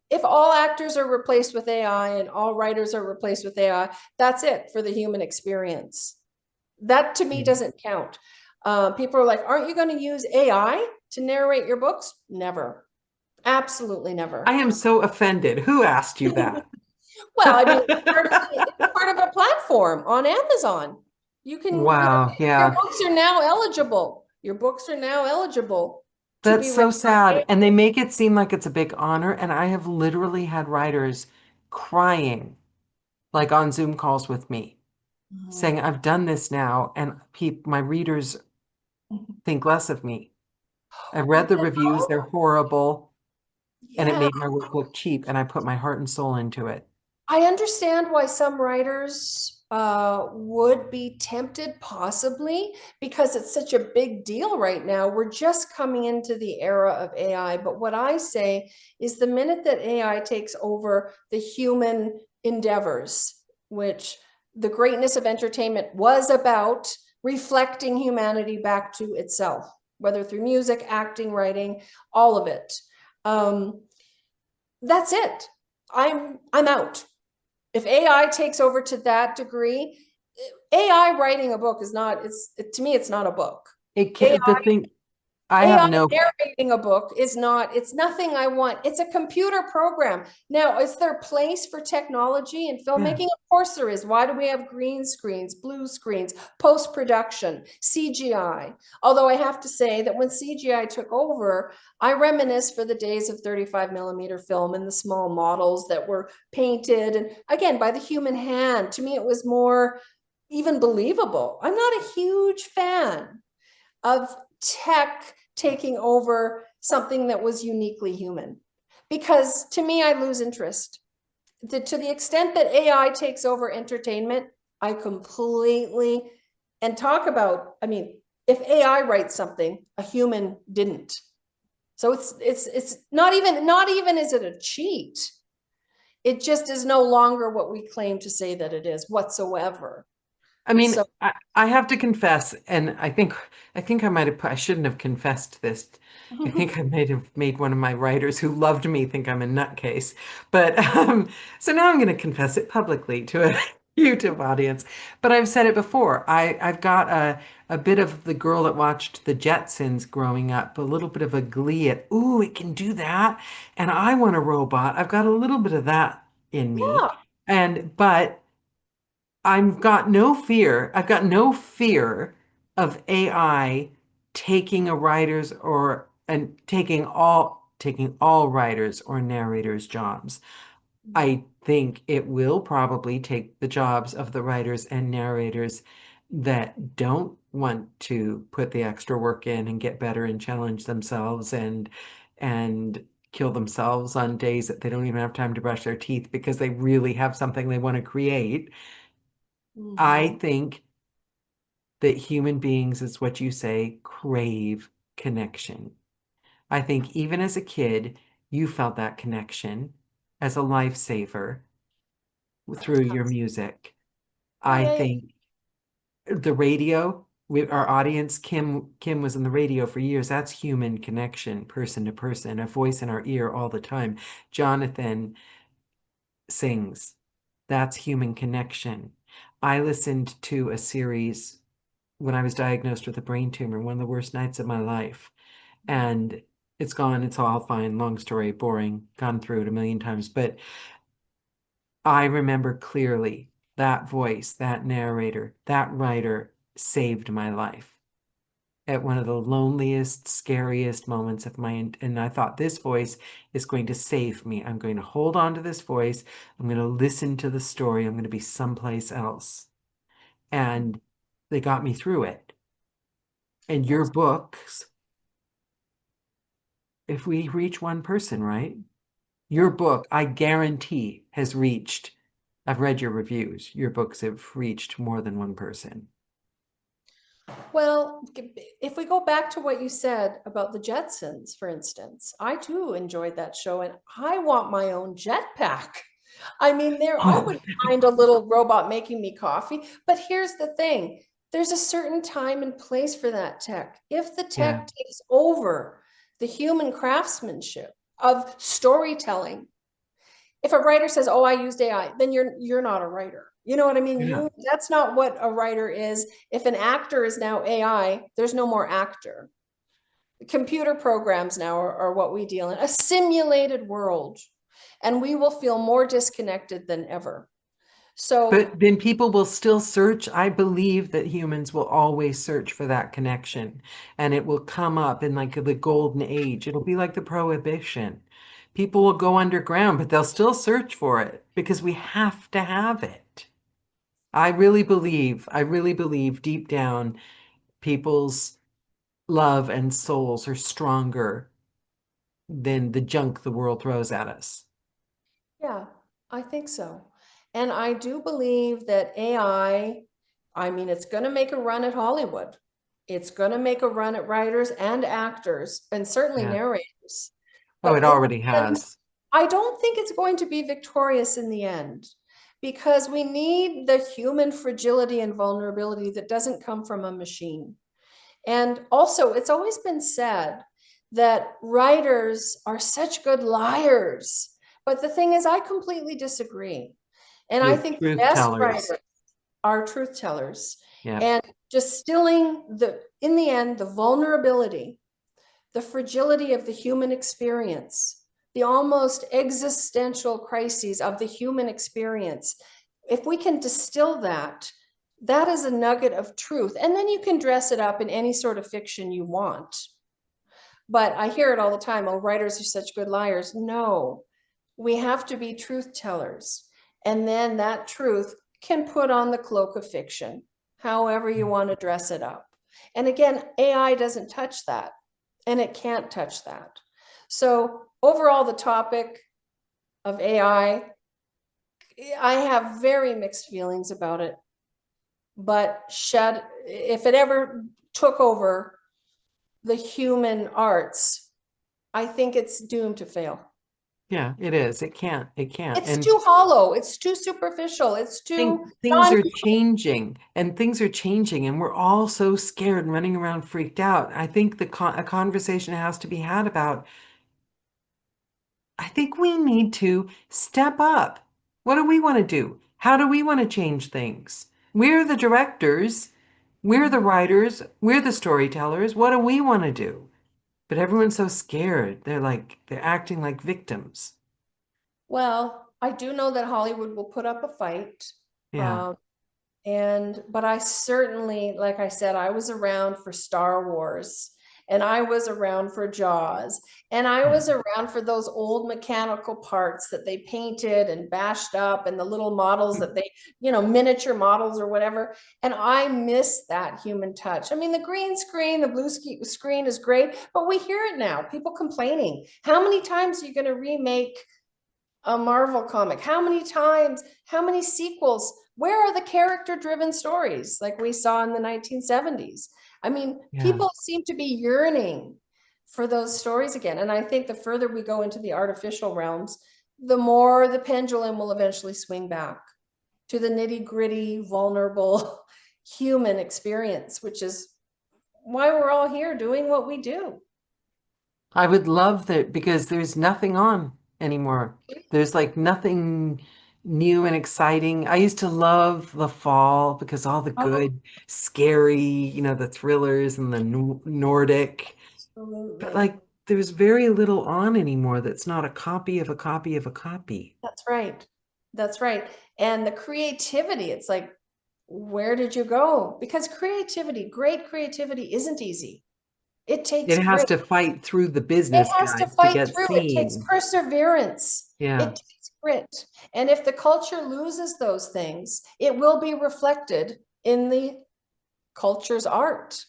Speaker 2: if all actors are replaced with AI and all writers are replaced with AI, that's it for the human experience. That to me doesn't count. People are like, aren't you going to use AI to narrate your books? Never. Absolutely
Speaker 1: I
Speaker 2: never.
Speaker 1: am so offended. Who asked you that?
Speaker 2: Well, I mean, it's part of a platform on Amazon. You can,
Speaker 1: Wow.
Speaker 2: your
Speaker 1: Yeah.
Speaker 2: books are now eligible. Your books are now eligible to
Speaker 1: That's
Speaker 2: be read
Speaker 1: so
Speaker 2: by
Speaker 1: sad. And they make it seem like it's a big honor. And I have literally had writers crying, like on Zoom calls with me,
Speaker 2: AI.
Speaker 1: saying, I've done this now, and my readers think less of me. I
Speaker 2: Well,
Speaker 1: read the reviews, they're horrible, and it
Speaker 2: yeah,
Speaker 1: made my work look cheap, and I put my heart and soul into it.
Speaker 2: I understand why some writers would be tempted, possibly, because it's such a big deal right now. We're just coming into the era of AI. But what I say is the minute that AI takes over the human endeavors, which the greatness of entertainment was about reflecting humanity back to itself, whether through music, acting, writing, all of it. Um, that's it. I'm out. If AI takes over to that degree, AI writing a book is not, to me, it's not a book.
Speaker 1: It
Speaker 2: AI
Speaker 1: can't, the thing, I have
Speaker 2: AI
Speaker 1: no,
Speaker 2: narrating a book is not, it's nothing I want. It's a computer program. Now, is there a place for technology in
Speaker 1: yeah.
Speaker 2: filmmaking? Of course there is. Why do we have green screens, blue screens, post-production, CGI? Although I have to say that when CGI took over, I reminisce for the days of 35 millimeter film and the small models that were painted. And again, by the human hand. To me, it was more even believable. I'm not a huge fan of tech taking over something that was uniquely human. Because to me, I lose interest. To the extent that AI takes over entertainment, I completely, and talk about, I mean, if AI writes something, a human didn't. So it's not even is it a cheat. It just is no longer what we claim to say that it is whatsoever.
Speaker 1: I mean,
Speaker 2: So
Speaker 1: I have to confess, and I think I might have I shouldn't have confessed this. I think I might have made one of my writers who loved me think I'm a nutcase. But so now I'm going to confess it publicly to a YouTube audience. But I've said it before. I've got a bit of the girl that watched the Jetsons growing up, a little bit of a glee at, ooh, it can do that, and I want a robot. I've got a little bit of that in me.
Speaker 2: yeah,
Speaker 1: But I've got no fear. I've got no fear of AI taking a writer's or and taking all writers or narrators' jobs. I think it will probably take the jobs of the writers and narrators that don't want to put the extra work in and get better and challenge themselves and kill themselves on days that they don't even have time to brush their teeth because they really have something they want to create. I
Speaker 2: mhm,
Speaker 1: think that human beings, is what you say, crave connection. I think even as a kid, you felt that connection as a lifesaver through your music. I
Speaker 2: I,
Speaker 1: think the radio, our audience, Kim was in the radio for years. That's human connection, person to person, a voice in our ear all the time. Jonathan sings. That's human connection. I listened to a series when I was diagnosed with a brain tumor, one of the worst nights of my life. And it's gone, it's all fine, long story, boring, gone through it a million times. But I remember clearly that voice, that narrator, that writer saved my life at one of the loneliest, scariest moments of and I thought this voice is going to save me. I'm going to hold on to this voice. I'm going to listen to the story. I'm going to be someplace else. And they got me through it. And your
Speaker 2: that's
Speaker 1: books, if we reach one person, right? Your book, I guarantee, has reached, I've read your reviews. Your books have reached more than one person.
Speaker 2: Well, if we go back to what you said about the Jetsons, for instance, I too enjoyed that show and I want my own jetpack. I mean, I
Speaker 1: Oh,
Speaker 2: wouldn't mind a little robot making me coffee, but here's the thing. There's a certain time and place for that tech. If the
Speaker 1: yeah.
Speaker 2: tech takes over the human craftsmanship of storytelling, if a writer says, "Oh, I used AI," then you're not a writer. You know what I mean?
Speaker 1: Yeah.
Speaker 2: That's not what a writer is. If an actor is now AI, there's no more actor. Computer programs now are what we deal in, a simulated world, and we will feel more disconnected than ever. So
Speaker 1: But then people will still search. I believe that humans will always search for that connection, and it will come up in like the golden age. It'll be like the prohibition. People will go underground, but they'll still search for it because we have to have it. I really believe deep down people's love and souls are stronger than the junk the world throws at us.
Speaker 2: yeah, I think so. And I do believe that I mean, it's going to make a run at Hollywood. It's going to make a run at writers and actors and certainly
Speaker 1: Yeah.
Speaker 2: narrators.
Speaker 1: Oh,
Speaker 2: But
Speaker 1: it
Speaker 2: in
Speaker 1: already
Speaker 2: the end,
Speaker 1: has.
Speaker 2: I don't think it's going to be victorious in the end because we need the human fragility and vulnerability that doesn't come from a machine. And also, it's always been said that writers are such good liars. But the thing is, I completely disagree. And I
Speaker 1: You're
Speaker 2: think the
Speaker 1: truth
Speaker 2: best writers
Speaker 1: tellers.
Speaker 2: are truth tellers.
Speaker 1: Yeah.
Speaker 2: And distilling in the end, the vulnerability, the fragility of the human experience, the almost existential crises of the human experience. If we can distill that, that is a nugget of truth. And then you can dress it up in any sort of fiction you want. But I hear it all the time. Oh, writers are such good liars. No, we have to be truth tellers. And then that truth can put on the cloak of fiction, however you want to dress it up. And again, AI doesn't touch that, and it can't touch that. So overall, the topic of I have very mixed feelings about it. But if it ever took over the human arts, I think it's doomed to fail.
Speaker 1: Yeah, it is. It can't. It can't.
Speaker 2: It's
Speaker 1: And
Speaker 2: too hollow. It's too superficial. It's too
Speaker 1: things
Speaker 2: non.
Speaker 1: are changing and things are changing and we're all so scared and running around freaked out. I think a conversation has to be had about, I think we need to step up. What do we want to do? How do we want to change things? We're the directors, we're the writers, we're the storytellers. What do we want to do? But everyone's so scared. They're acting like victims.
Speaker 2: Well, I do know that Hollywood will put up a fight.
Speaker 1: Yeah.
Speaker 2: Um, but I certainly, like I said, I was around for Star Wars, and I was around for Jaws, and I
Speaker 1: Yeah.
Speaker 2: was around for those old mechanical parts that they painted and bashed up, and the little models that they, miniature models or whatever. And I miss that human touch. I mean, the green screen, the blue screen is great, but we hear it now, people complaining. How many times are you going to remake a Marvel comic? How many times? How many sequels? Where are the character driven stories like we saw in the 1970s? I mean,
Speaker 1: Yeah.
Speaker 2: people seem to be yearning for those stories again. And I think the further we go into the artificial realms, the more the pendulum will eventually swing back to the nitty gritty, vulnerable human experience, which is why we're all here doing what we do.
Speaker 1: I would love that because there's nothing on anymore. There's like nothing new and exciting. I used to love the fall because all the
Speaker 2: Oh,
Speaker 1: good, scary, the thrillers and the Nordic. But
Speaker 2: absolutely.
Speaker 1: like there's very little on anymore that's not a copy of a copy of a copy.
Speaker 2: That's right. That's right. And the creativity, it's like, where did you go? Because creativity, great creativity isn't easy. It takes
Speaker 1: It has
Speaker 2: grit.
Speaker 1: to fight through the
Speaker 2: It
Speaker 1: business
Speaker 2: has to
Speaker 1: guys to
Speaker 2: fight
Speaker 1: get
Speaker 2: through. It takes
Speaker 1: seen.
Speaker 2: perseverance. It
Speaker 1: Yeah.
Speaker 2: takes grit. And if the culture loses those things, it will be reflected in the culture's art.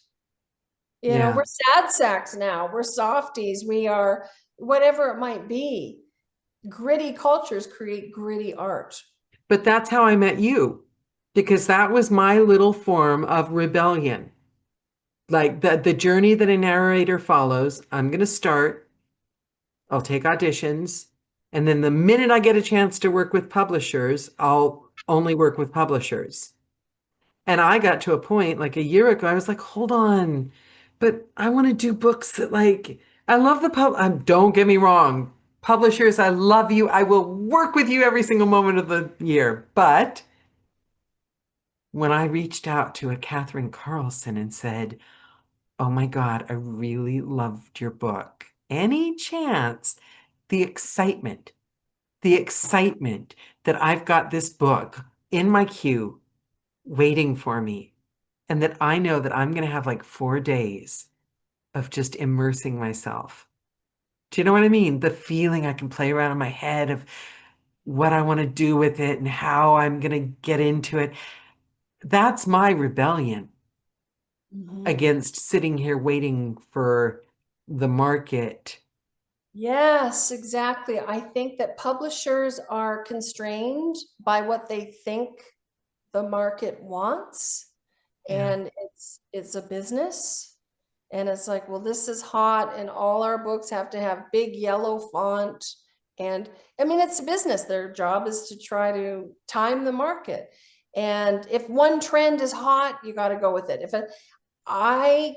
Speaker 1: Yeah.
Speaker 2: We're sad sacks now. We're softies. We are whatever it might be. Gritty cultures create gritty art.
Speaker 1: But that's how I met you because that was my little form of rebellion. Like the journey that a narrator follows, I'm going to start, I'll take auditions, and then the minute I get a chance to work with publishers, I'll only work with publishers. And I got to a point like a year ago, I was like, hold on, but I want to do books that I love don't get me wrong, publishers, I love you. I will work with you every single moment of the year. But when I reached out to a Katherine Carlson and said, oh my God, I really loved your book. Any chance, the excitement, the excitement that I've got this book in my queue waiting for me, and that I know that I'm going to have like 4 days of just immersing myself. Do you know what I mean? The feeling I can play around in my head of what I want to do with it and how I'm going to get into it. That's my rebellion
Speaker 2: Mhm.
Speaker 1: against sitting here waiting for the market.
Speaker 2: Yes, exactly. I think that publishers are constrained by what they think the market wants,
Speaker 1: Yeah.
Speaker 2: and it's a business. And it's like, well, this is hot, and all our books have to have big yellow font. And I mean, it's a business. Their job is to try to time the market. And if one trend is hot, you got to go with it. I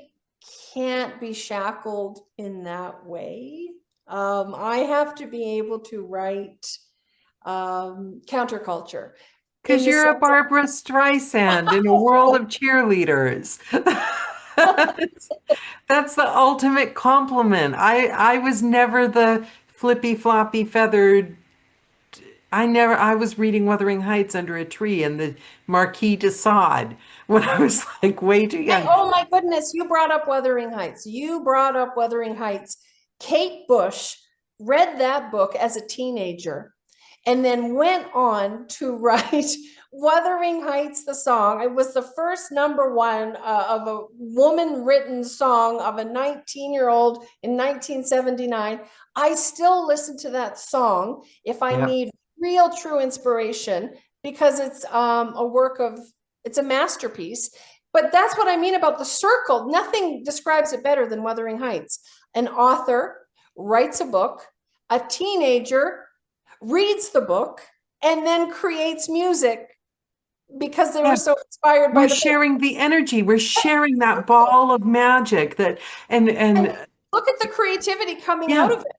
Speaker 2: can't be shackled in that way. I have to be able to write counterculture in
Speaker 1: Because
Speaker 2: the
Speaker 1: you're a
Speaker 2: sense
Speaker 1: Barbara Streisand in a world of cheerleaders. That's the ultimate compliment. I was never the flippy floppy feathered. I was reading Wuthering Heights under a tree in the Marquis de Sade when I was like way too young.
Speaker 2: oh my goodness, you brought up Wuthering Heights. You brought up Wuthering Heights. Kate Bush read that book as a teenager and then went on to write Wuthering Heights, the song. It was the first number one of a woman written song of a 19-year-old in 1979. I still listen to that song if I
Speaker 1: Yep.
Speaker 2: need real true inspiration because it's it's a masterpiece. But that's what I mean about the circle. Nothing describes it better than Wuthering Heights. An author writes a book, a teenager reads the book, and then creates music because they were
Speaker 1: Yeah.
Speaker 2: so inspired by
Speaker 1: We're
Speaker 2: the book.
Speaker 1: sharing the energy. We're sharing that ball of magic that and
Speaker 2: And look at the creativity coming out
Speaker 1: yeah.
Speaker 2: of it.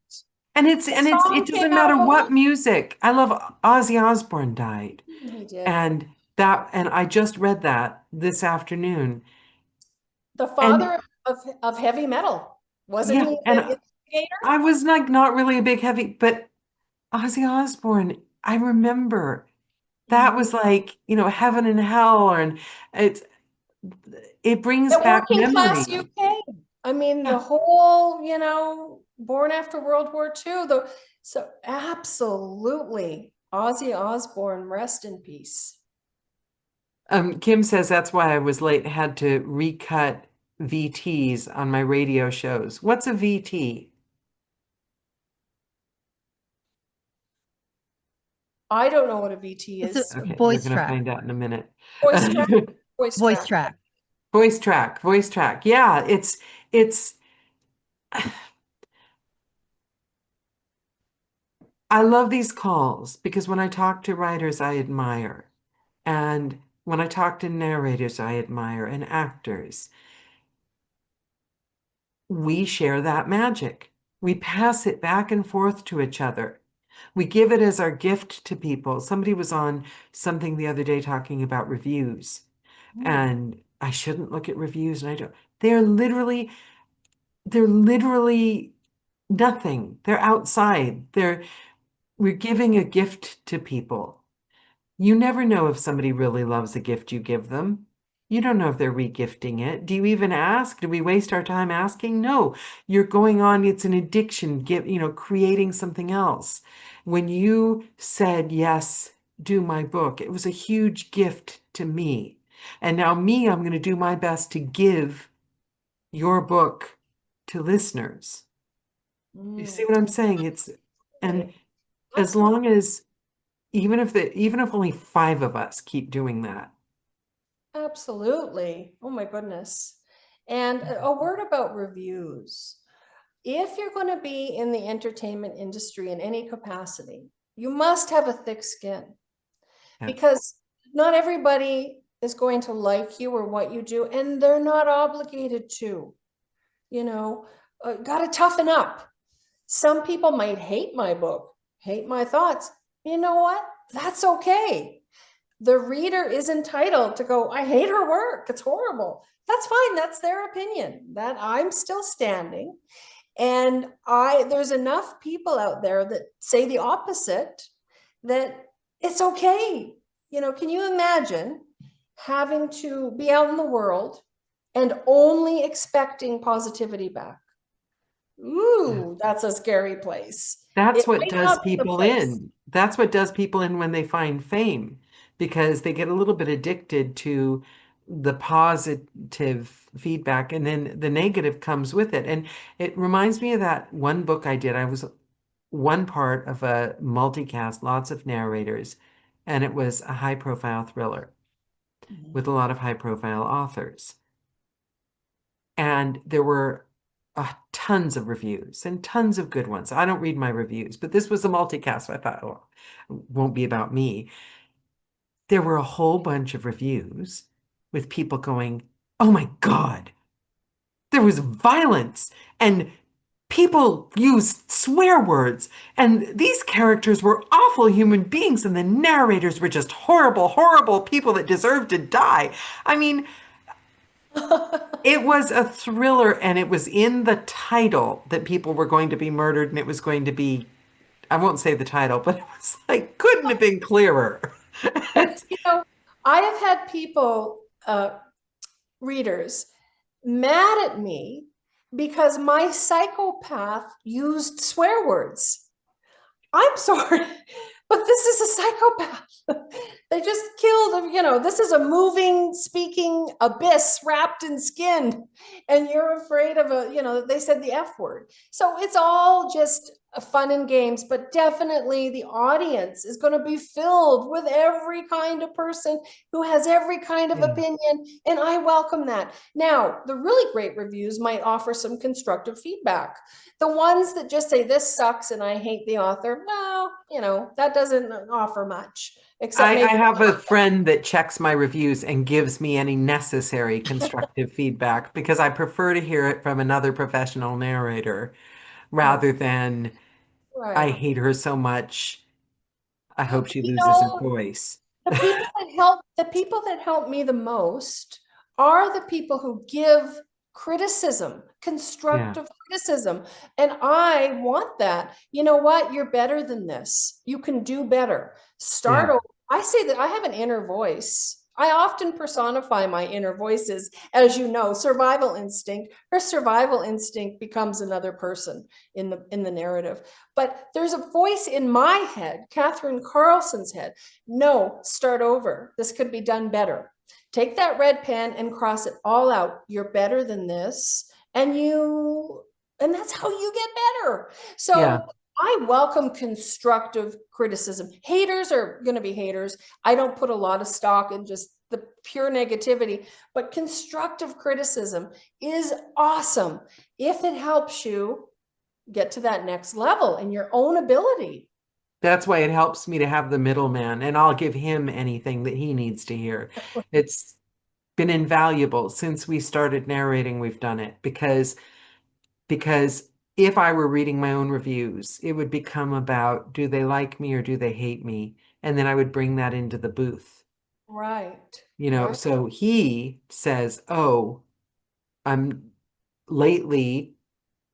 Speaker 2: The
Speaker 1: And it
Speaker 2: song came
Speaker 1: doesn't
Speaker 2: out
Speaker 1: matter
Speaker 2: of a
Speaker 1: what
Speaker 2: book.
Speaker 1: music. I love Ozzy Osbourne died.
Speaker 2: He did.
Speaker 1: And I just read that this afternoon.
Speaker 2: The
Speaker 1: And
Speaker 2: father of heavy metal. Wasn't
Speaker 1: yeah,
Speaker 2: he
Speaker 1: and
Speaker 2: the instigator?
Speaker 1: I was like not really a big heavy, but Ozzy Osbourne, I remember that
Speaker 2: Mhm.
Speaker 1: was like, heaven and hell, and it's it brings
Speaker 2: The
Speaker 1: back
Speaker 2: working class
Speaker 1: memories.
Speaker 2: UK. I mean, the
Speaker 1: Yeah.
Speaker 2: whole, born after World War II. So absolutely, Ozzy Osbourne, rest in peace.
Speaker 1: Kim says that's why I was late, had to recut VTs on my radio shows. What's a VT?
Speaker 2: I don't know what a VT
Speaker 3: It's a
Speaker 2: is.
Speaker 1: Okay, you're
Speaker 3: voice
Speaker 1: gonna
Speaker 3: track,
Speaker 1: find out in a minute.
Speaker 2: Voice track, voice
Speaker 3: voice
Speaker 2: track.
Speaker 3: track.
Speaker 1: Voice track, voice track. Yeah, it's I love these calls because when I talk to writers I admire. And when I talk to narrators I admire and actors, we share that magic. We pass it back and forth to each other. We give it as our gift to people. Somebody was on something the other day talking about reviews, and I shouldn't look at reviews, and I don't. They're literally nothing. They're outside. We're giving a gift to people. You never know if somebody really loves a gift you give them. You don't know if they're regifting it. Do you even ask? Do we waste our time asking? No. You're going on, it's an addiction, creating something else. When you said, yes, do my book, it was a huge gift to me. And now I'm going to do my best to give your book to listeners. You see what I'm saying? And
Speaker 2: Absolutely.
Speaker 1: as
Speaker 2: Absolutely.
Speaker 1: long as even if only 5 of us keep doing that.
Speaker 2: Absolutely. Oh my goodness. And a word about reviews. If you're going to be in the entertainment industry in any capacity, you must have a thick skin
Speaker 1: Yeah.
Speaker 2: because not everybody is going to like you or what you do, and they're not obligated to. You know, got to toughen up. Some people might hate my book, hate my thoughts. You know what? That's okay. The reader is entitled to go, I hate her work. It's horrible. That's fine. That's their opinion. That I'm still standing. And there's enough people out there that say the opposite, that it's okay. can you imagine having to be out in the world and only expecting positivity back? Ooh, that's a scary place.
Speaker 1: That's
Speaker 2: It
Speaker 1: what
Speaker 2: might
Speaker 1: does
Speaker 2: not be the
Speaker 1: people
Speaker 2: place.
Speaker 1: in. That's what does people in when they find fame, because they get a little bit addicted to the positive feedback and then the negative comes with it. And it reminds me of that one book I did. I was one part of a multicast, lots of narrators, and it was a high profile thriller with a lot of high profile authors. And there were tons of reviews and tons of good ones. I don't read my reviews, but this was a multicast. So I thought, oh, it won't be about me. There were a whole bunch of reviews with people going, oh my God, there was violence and people used swear words. And these characters were awful human beings. And the narrators were just horrible, horrible people that deserved to die. I mean, it was a thriller, and it was in the title that people were going to be murdered, and it was going to be, I won't say the title, but it was like, couldn't have been clearer.
Speaker 2: It's, I have had people, readers, mad at me because my psychopath used swear words. I'm sorry, but this is a psychopath. They just killed, this is a moving, speaking abyss wrapped in skin. And you're afraid of they said the F word. So it's all just fun and games, but definitely the audience is going to be filled with every kind of person who has every kind of
Speaker 1: Yeah.
Speaker 2: opinion. And I welcome that. Now, the really great reviews might offer some constructive feedback. The ones that just say this sucks and I hate the author, well, that doesn't offer much, except
Speaker 1: I
Speaker 2: maybe.
Speaker 1: have a friend that checks my reviews and gives me any necessary constructive feedback because I prefer to hear it from another professional narrator
Speaker 2: Yeah,
Speaker 1: rather than I
Speaker 2: right.
Speaker 1: hate her so much. I hope she
Speaker 2: You
Speaker 1: loses her
Speaker 2: know,
Speaker 1: voice.
Speaker 2: the people that help me the most are the people who give criticism,
Speaker 1: Yeah.
Speaker 2: constructive criticism. And I want that. You know what? You're better than this. You can do better. Start
Speaker 1: Yeah.
Speaker 2: over. I say that I have an inner voice. I often personify my inner voices, as you know, survival instinct. Her survival instinct becomes another person in the narrative. But there's a voice in my head, Katherine Carlson's head. No, start over. This could be done better. Take that red pen and cross it all out. You're better than this. And that's how you get better.
Speaker 1: Yeah.
Speaker 2: So I welcome constructive criticism. Haters are going to be haters. I don't put a lot of stock in just the pure negativity, but constructive criticism is awesome if it helps you get to that next level in your own ability.
Speaker 1: That's why it helps me to have the middleman, and I'll give him anything that he needs to hear. It's been invaluable since we started narrating. We've done it because if I were reading my own reviews, it would become about do they like me or do they hate me? And then I would bring that into the booth.
Speaker 2: Right, right.
Speaker 1: So he says, "Oh, I'm lately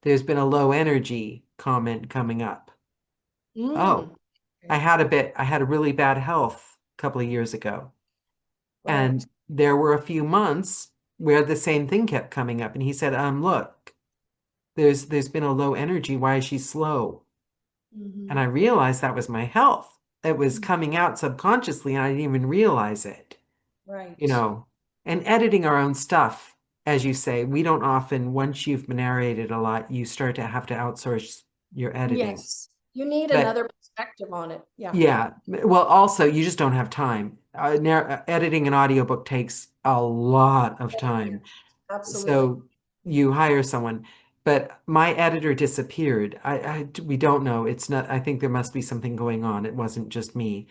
Speaker 1: there's been a low energy comment coming up. Oh,
Speaker 2: Mm,
Speaker 1: I had a really bad health a couple of years ago.
Speaker 2: right.
Speaker 1: And there were a few months where the same thing kept coming up. And he said, look, there's been a low energy. Why is she slow? And I
Speaker 2: Mhm.
Speaker 1: realized that was my health. It was coming out subconsciously, and I didn't even realize it, you
Speaker 2: Right.
Speaker 1: know. And editing our own stuff, as you say, we don't often, once you've narrated a lot, you start to have to outsource your editing.
Speaker 2: Yes. You need
Speaker 1: But
Speaker 2: another perspective on it. Yeah.
Speaker 1: yeah. Well, also, you just don't have time. Editing an audiobook takes a lot of time.
Speaker 2: Absolutely.
Speaker 1: So you hire someone. But my editor disappeared. We don't know. It's not, I think there must be something going on. It wasn't just me.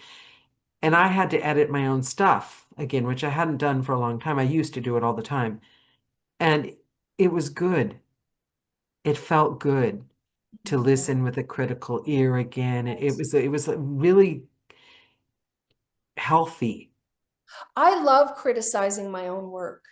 Speaker 1: And I had to edit my own stuff again, which I hadn't done for a long time. I used to do it all the time. And it was good. It felt good to
Speaker 2: Mhm.
Speaker 1: listen with a critical ear again. It was really healthy.
Speaker 2: I love criticizing my own work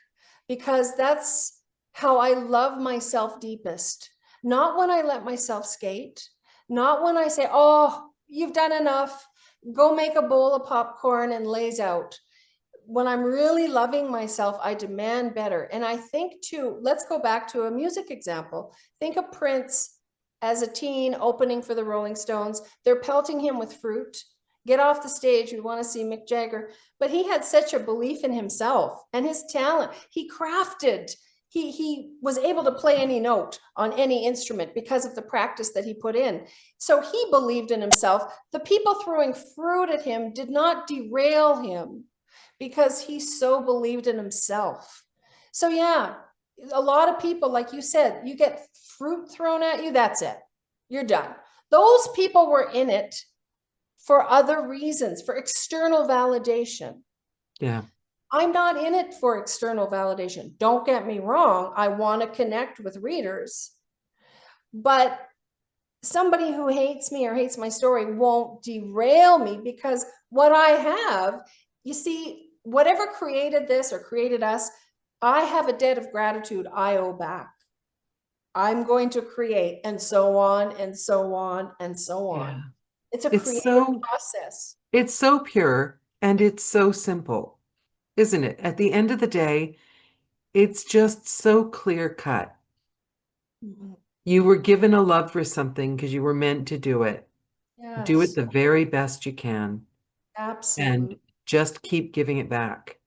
Speaker 2: because that's how I love myself deepest. Not when I let myself skate, not when I say, oh, you've done enough. go make a bowl of popcorn and lays out. When I'm really loving myself, I demand better. And I think too, let's go back to a music example. Think of Prince as a teen opening for the Rolling Stones. They're pelting him with fruit. Get off the stage. We want to see Mick Jagger. But he had such a belief in himself and his talent. He crafted, he was able to play any note on any instrument because of the practice that he put in. So he believed in himself. The people throwing fruit at him did not derail him because he so believed in himself. So yeah, a lot of people, like you said, you get fruit thrown at you, that's it. You're done. Those people were in it for other reasons, for external validation.
Speaker 1: Yeah.
Speaker 2: I'm not in it for external validation. Don't get me wrong. I want to connect with readers, but somebody who hates me or hates my story won't derail me because what I have, you see, whatever created this or created us, I have a debt of gratitude I owe back. I'm going to create, and so on and so on and so
Speaker 1: Yeah.
Speaker 2: on. It's a
Speaker 1: It's
Speaker 2: creative
Speaker 1: so
Speaker 2: process.
Speaker 1: it's so pure and it's so simple, isn't it? At the end of the day, it's just so clear cut.
Speaker 2: Mhm.
Speaker 1: You were given a love for something because you were meant to do it. Do it
Speaker 2: Yes,
Speaker 1: the very best you can and
Speaker 2: absolutely.
Speaker 1: just keep giving it back.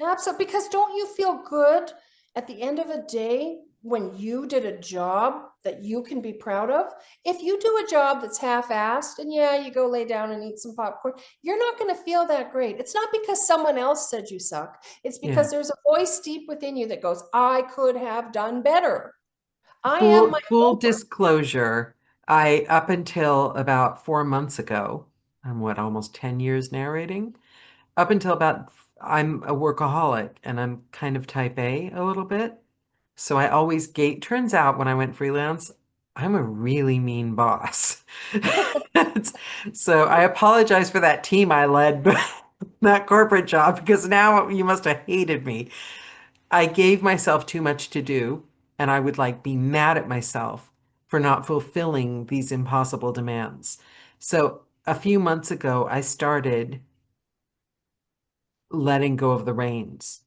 Speaker 2: Absolutely. Because don't you feel good at the end of a day when you did a job that you can be proud of? If you do a job that's half-assed and yeah, you go lay down and eat some popcorn, you're not going to feel that great. It's not because someone else said you suck. It's
Speaker 1: Yeah.
Speaker 2: because there's a voice deep within you that goes, I could have done better. I am
Speaker 1: Full
Speaker 2: my
Speaker 1: full
Speaker 2: homework.
Speaker 1: disclosure, I up until about 4 months ago, I'm what, almost 10 years narrating. Up until about I'm a workaholic and I'm kind of type A little bit. So I always gate turns out when I went freelance, I'm a really mean boss. So I apologize for that team I led, that corporate job, because now you must have hated me. I gave myself too much to do, and I would like be mad at myself for not fulfilling these impossible demands. So a few months ago, I started letting go of the reins.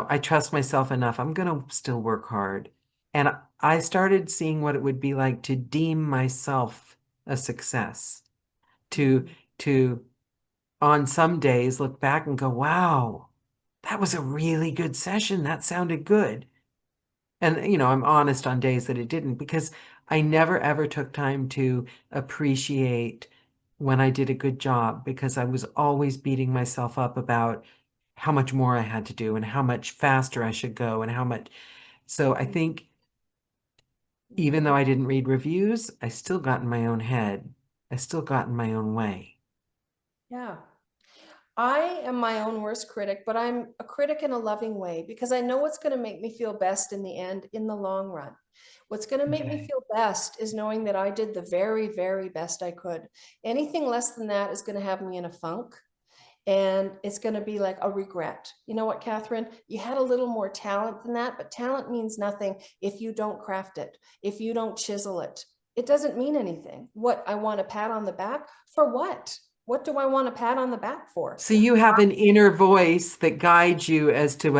Speaker 1: I trust myself enough. I'm going to still work hard. And I started seeing what it would be like to deem myself a success, to to on some days look back and go, wow, that was a really good session. That sounded good. And, I'm honest on days that it didn't because I never ever took time to appreciate when I did a good job because I was always beating myself up about how much more I had to do and how much faster I should go and how much. So I think even though I didn't read reviews, I still got in my own head. I still got in my own way.
Speaker 2: Yeah. I am my own worst critic, but I'm a critic in a loving way because I know what's going to make me feel best in the end, in the long run. What's going to make me
Speaker 1: Okay.
Speaker 2: feel best is knowing that I did the very, very best I could. Anything less than that is going to have me in a funk and it's going to be like a regret. You know what, Catherine? You had a little more talent than that, but talent means nothing if you don't craft it, if you don't chisel it. It doesn't mean anything. What, I want a pat on the back for what? What do I want a pat on the back for?
Speaker 1: So you have an inner voice that guides you as to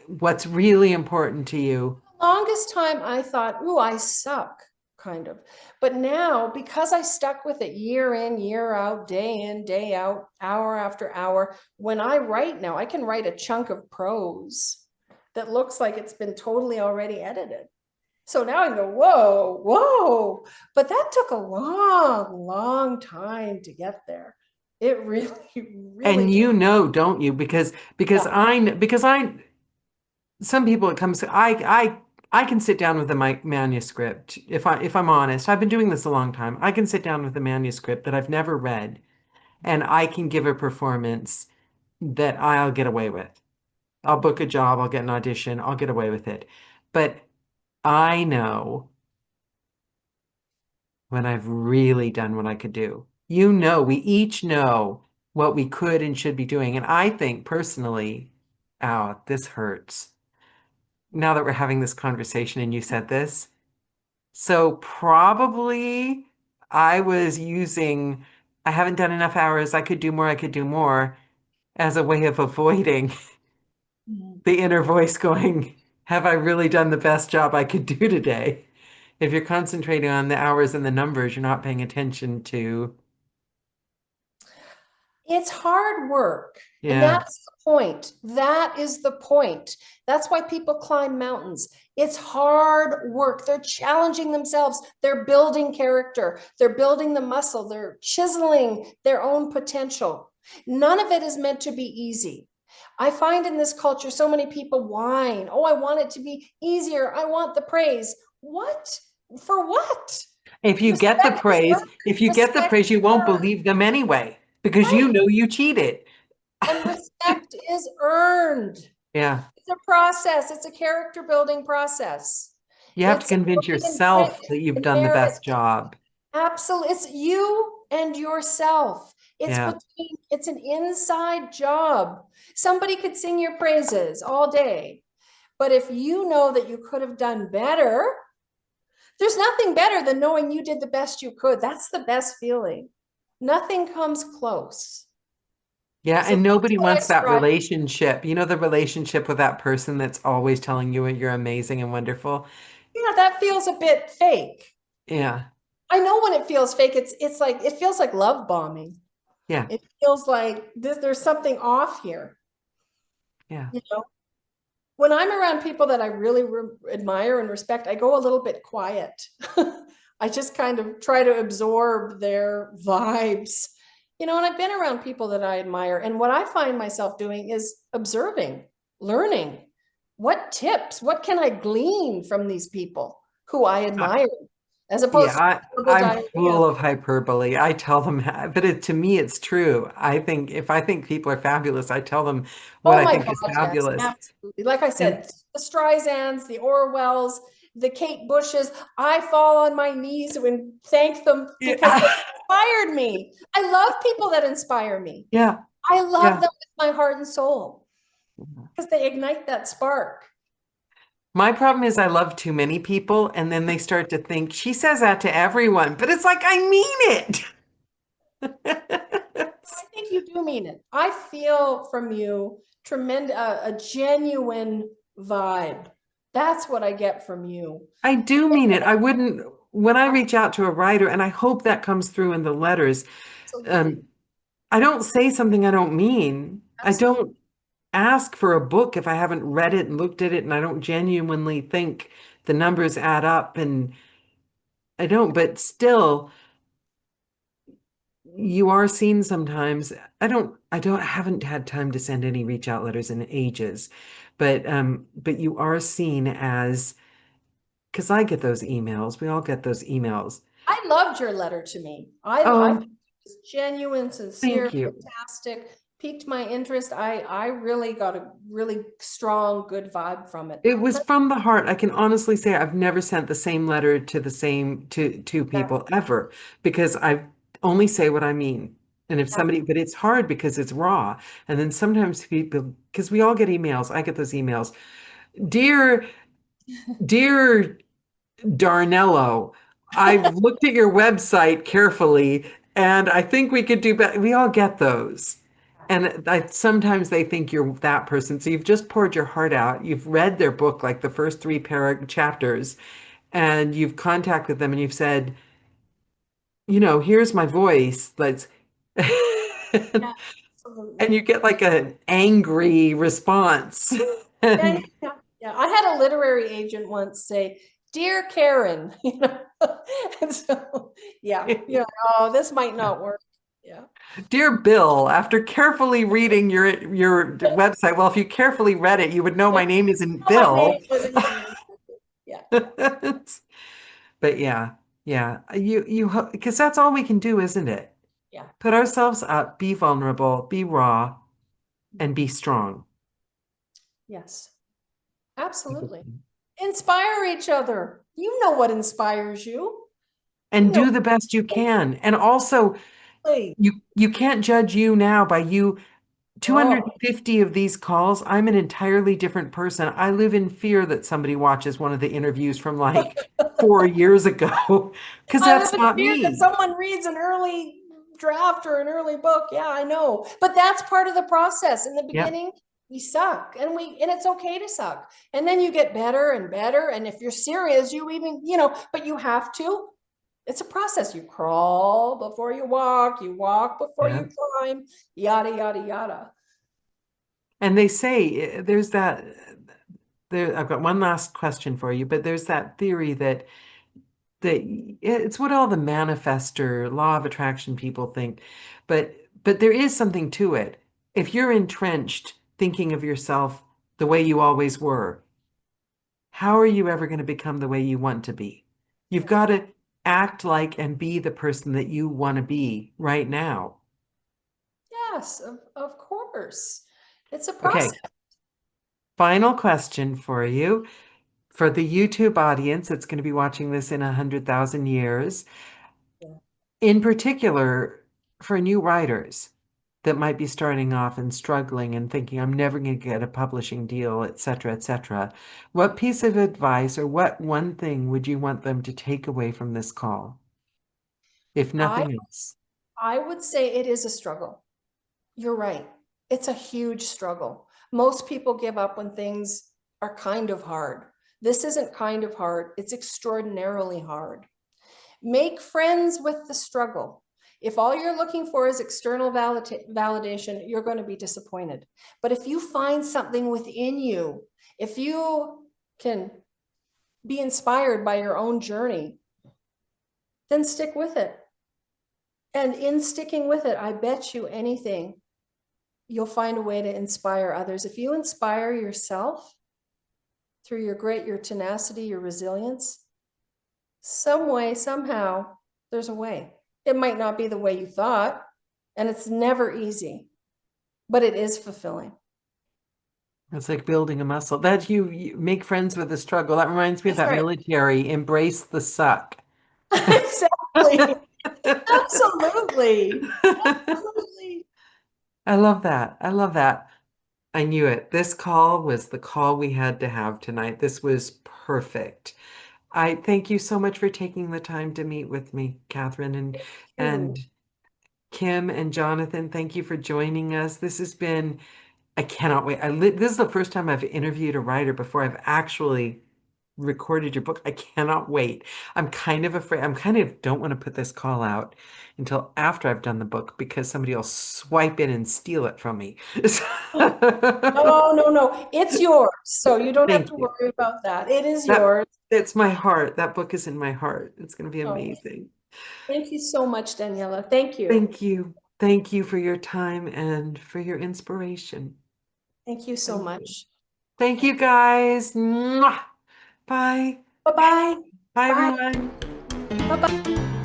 Speaker 1: what's really important to you.
Speaker 2: Longest time I thought, ooh, I suck, kind of. But now, because I stuck with it year in, year out, day in, day out, hour after hour, when I write now, I can write a chunk of prose that looks like it's been totally already edited. So now I go, whoa, whoa. But that took a long, long time to get there. It really, really
Speaker 1: And
Speaker 2: did.
Speaker 1: don't you? Because
Speaker 2: Yeah.
Speaker 1: I some people it comes I can sit down with a manuscript if I'm honest. I've been doing this a long time. I can sit down with a manuscript that I've never read and I can give a performance that I'll get away with. I'll book a job, I'll get an audition, I'll get away with it. But I know when I've really done what I could do. We each know what we could and should be doing. And I think personally, ow, this hurts. Now that we're having this conversation and you said this, so probably I was using I haven't done enough hours. I could do more. I could do more as a way of avoiding
Speaker 2: Mhm.
Speaker 1: the inner voice going, have I really done the best job I could do today? If you're concentrating on the hours and the numbers, you're not paying attention to,
Speaker 2: It's hard work. And
Speaker 1: yeah.
Speaker 2: that's the point. That is the point. That's why people climb mountains. It's hard work. They're challenging themselves. They're building character. They're building the muscle. They're chiseling their own potential. None of it is meant to be easy. I find in this culture, so many people whine. Oh, I want it to be easier. I want the praise. What? For what? Respect is
Speaker 1: If you get the
Speaker 2: respect
Speaker 1: praise,
Speaker 2: is
Speaker 1: you won't
Speaker 2: earned.
Speaker 1: believe them anyway because you
Speaker 2: Right.
Speaker 1: know you cheated.
Speaker 2: And respect is earned.
Speaker 1: Yeah.
Speaker 2: It's a process. It's a character building process.
Speaker 1: You have to
Speaker 2: It's
Speaker 1: convince
Speaker 2: putting in grit
Speaker 1: yourself that you've
Speaker 2: and
Speaker 1: done the
Speaker 2: merit.
Speaker 1: best job.
Speaker 2: Absolutely. It's you and yourself.
Speaker 1: Yeah.
Speaker 2: It's an inside job. Somebody could sing your praises all day. But if you know that you could have done better, there's nothing better than knowing you did the best you could. That's the best feeling. Nothing comes close.
Speaker 1: Yeah.
Speaker 2: So
Speaker 1: And
Speaker 2: that's
Speaker 1: nobody
Speaker 2: what I
Speaker 1: wants that
Speaker 2: strive.
Speaker 1: relationship. You know, the relationship with that person that's always telling you you're amazing and wonderful.
Speaker 2: Yeah, that feels a bit fake.
Speaker 1: Yeah.
Speaker 2: I know when it feels fake, it's like it feels like love bombing.
Speaker 1: Yeah.
Speaker 2: It feels like there's something off here.
Speaker 1: Yeah.
Speaker 2: You know, when I'm around people that I really admire and respect, I go a little bit quiet. I just kind of try to absorb their vibes. You know, and I've been around people that I admire, and what I find myself doing is observing, learning. What tips, what can I glean from these people who I admire, as opposed
Speaker 1: Yeah,
Speaker 2: to verbal
Speaker 1: I'm
Speaker 2: diarrhea?
Speaker 1: full of hyperbole. I tell them, but to me, it's true. I think if I think people are fabulous, I tell them what
Speaker 2: Oh
Speaker 1: I
Speaker 2: my
Speaker 1: think is
Speaker 2: God, yes,
Speaker 1: fabulous.
Speaker 2: absolutely. Like I
Speaker 1: And
Speaker 2: said, the Streisand's, the Orwells, the Kate Bushes, I fall on my knees and thank them because they
Speaker 1: yeah,
Speaker 2: inspired me. I love people that inspire me.
Speaker 1: yeah,
Speaker 2: I love
Speaker 1: yeah.
Speaker 2: them with my heart and soul because they ignite that spark.
Speaker 1: My problem is I love too many people, and then they start to think she says that to everyone, but it's like I mean it.
Speaker 2: I think you do mean it. I feel from you tremendous, a genuine vibe. That's what I get from you.
Speaker 1: I do mean it. I wouldn't, when I reach out to a writer, and I hope that comes through in the letters,
Speaker 2: Absolutely.
Speaker 1: um, I don't say something I don't mean. I
Speaker 2: Absolutely.
Speaker 1: don't ask for a book if I haven't read it and looked at it and I don't genuinely think the numbers add up and I don't, but still you are seen sometimes. I haven't had time to send any reach out letters in ages, but you are seen as, because I get those emails. We all get those emails.
Speaker 2: I loved your letter to me. I think
Speaker 1: Oh,
Speaker 2: it was genuine, sincere,
Speaker 1: thank you.
Speaker 2: fantastic, piqued my interest. I really got a really strong, good vibe from it.
Speaker 1: It was from the heart. I can honestly say I've never sent the same letter to the same to two
Speaker 2: Yeah,
Speaker 1: people ever because I only say what I mean. And if
Speaker 2: yeah.
Speaker 1: somebody, but it's hard because it's raw. And then sometimes people, because we all get emails, I get those emails. Dear, dear Darnello, I've looked at your website carefully and I think we could do better. We all get those. And sometimes they think you're that person. So you've just poured your heart out. You've read their book, like the first three chapters, and you've contacted them and you've said, here's my voice. Let's,
Speaker 2: Yeah,
Speaker 1: and
Speaker 2: absolutely.
Speaker 1: you get like an angry response.
Speaker 2: Yeah,
Speaker 1: And
Speaker 2: yeah, yeah. I had a literary agent once say, "Dear Karen," you know. And so, yeah, yeah. Oh, this might not work. Yeah.
Speaker 1: Dear Bill, after carefully reading your website, well, if you carefully read it, you would know my name isn't
Speaker 2: Oh, my name
Speaker 1: Bill.
Speaker 2: wasn't even. Yeah,
Speaker 1: But yeah, yeah, because that's all we can do, isn't it?
Speaker 2: yeah.
Speaker 1: Put ourselves up, be vulnerable, be raw, and be strong.
Speaker 2: Yes, absolutely. Inspire each other. You know what inspires you.
Speaker 1: And
Speaker 2: You know,
Speaker 1: do the best you can. And also,
Speaker 2: hey,
Speaker 1: you can't judge you now by you
Speaker 2: oh,
Speaker 1: 250 of these calls. I'm an entirely different person. I live in fear that somebody watches one of the interviews from like 4 years ago because
Speaker 2: I live
Speaker 1: that's
Speaker 2: in
Speaker 1: not
Speaker 2: fear that
Speaker 1: me.
Speaker 2: someone reads an early draft or an early book. Yeah, I know. But that's part of the process. In the
Speaker 1: Yeah.
Speaker 2: beginning, we suck and it's okay to suck. And then you get better and better. And if you're serious, you even, but you have to. It's a process. You crawl before you walk before
Speaker 1: Yeah.
Speaker 2: you climb, yada, yada, yada.
Speaker 1: And they say there's that there I've got one last question for you, but there's that theory that it's what all the manifester law of attraction people think, but there is something to it. If you're entrenched thinking of yourself the way you always were, how are you ever going to become the way you want to be? You've got to act like and be the person that you want to be right now.
Speaker 2: Yes, of course. It's a process.
Speaker 1: Okay, final question for you. For the YouTube audience that's going to be watching this in 100,000 years,
Speaker 2: Yeah.
Speaker 1: in particular for new writers that might be starting off and struggling and thinking, I'm never going to get a publishing deal, et cetera, what piece of advice or what one thing would you want them to take away from this call, if
Speaker 2: I
Speaker 1: nothing else?
Speaker 2: I would say it is a struggle. You're right. It's a huge struggle. Most people give up when things are kind of hard. This isn't kind of hard, it's extraordinarily hard. Make friends with the struggle. If all you're looking for is external validation, you're going to be disappointed. But if you find something within you, if you can be inspired by your own journey, then stick with it. And in sticking with it, I bet you anything, you'll find a way to inspire others. If you inspire yourself through your grit, your tenacity, your resilience, some way, somehow, there's a way. It might not be the way you thought, and it's never easy, but it is fulfilling.
Speaker 1: It's like building a muscle. That you make friends with the struggle. That reminds me of
Speaker 2: That's
Speaker 1: that
Speaker 2: right.
Speaker 1: military, embrace the suck.
Speaker 2: Exactly. Absolutely. Absolutely.
Speaker 1: I love that. I love that. I knew it. This call was the call we had to have tonight. This was perfect. I thank you so much for taking the time to meet with me, Catherine, and
Speaker 2: Ew.
Speaker 1: Kim and Jonathan. Thank you for joining us. This has been, I cannot wait. This is the first time I've interviewed a writer before I've actually recorded your book. I cannot wait. I'm kind of afraid. I'm kind of don't want to put this call out until after I've done the book because somebody will swipe in and steal it from me.
Speaker 2: No, no, no. It's yours. So you don't have
Speaker 1: Thank
Speaker 2: to
Speaker 1: you.
Speaker 2: worry about that. It is
Speaker 1: That
Speaker 2: yours.
Speaker 1: it's my heart. That book is in my heart. It's going to be
Speaker 2: Oh,
Speaker 1: amazing.
Speaker 2: thank you so much, Daniela. Thank you.
Speaker 1: Thank you. Thank you for your time and for your inspiration.
Speaker 2: Thank you so
Speaker 1: Thank you.
Speaker 2: much.
Speaker 1: Thank you guys. Mwah. Bye.
Speaker 2: Bye-bye.
Speaker 1: Bye
Speaker 2: Bye.
Speaker 1: everyone.
Speaker 2: Bye-bye.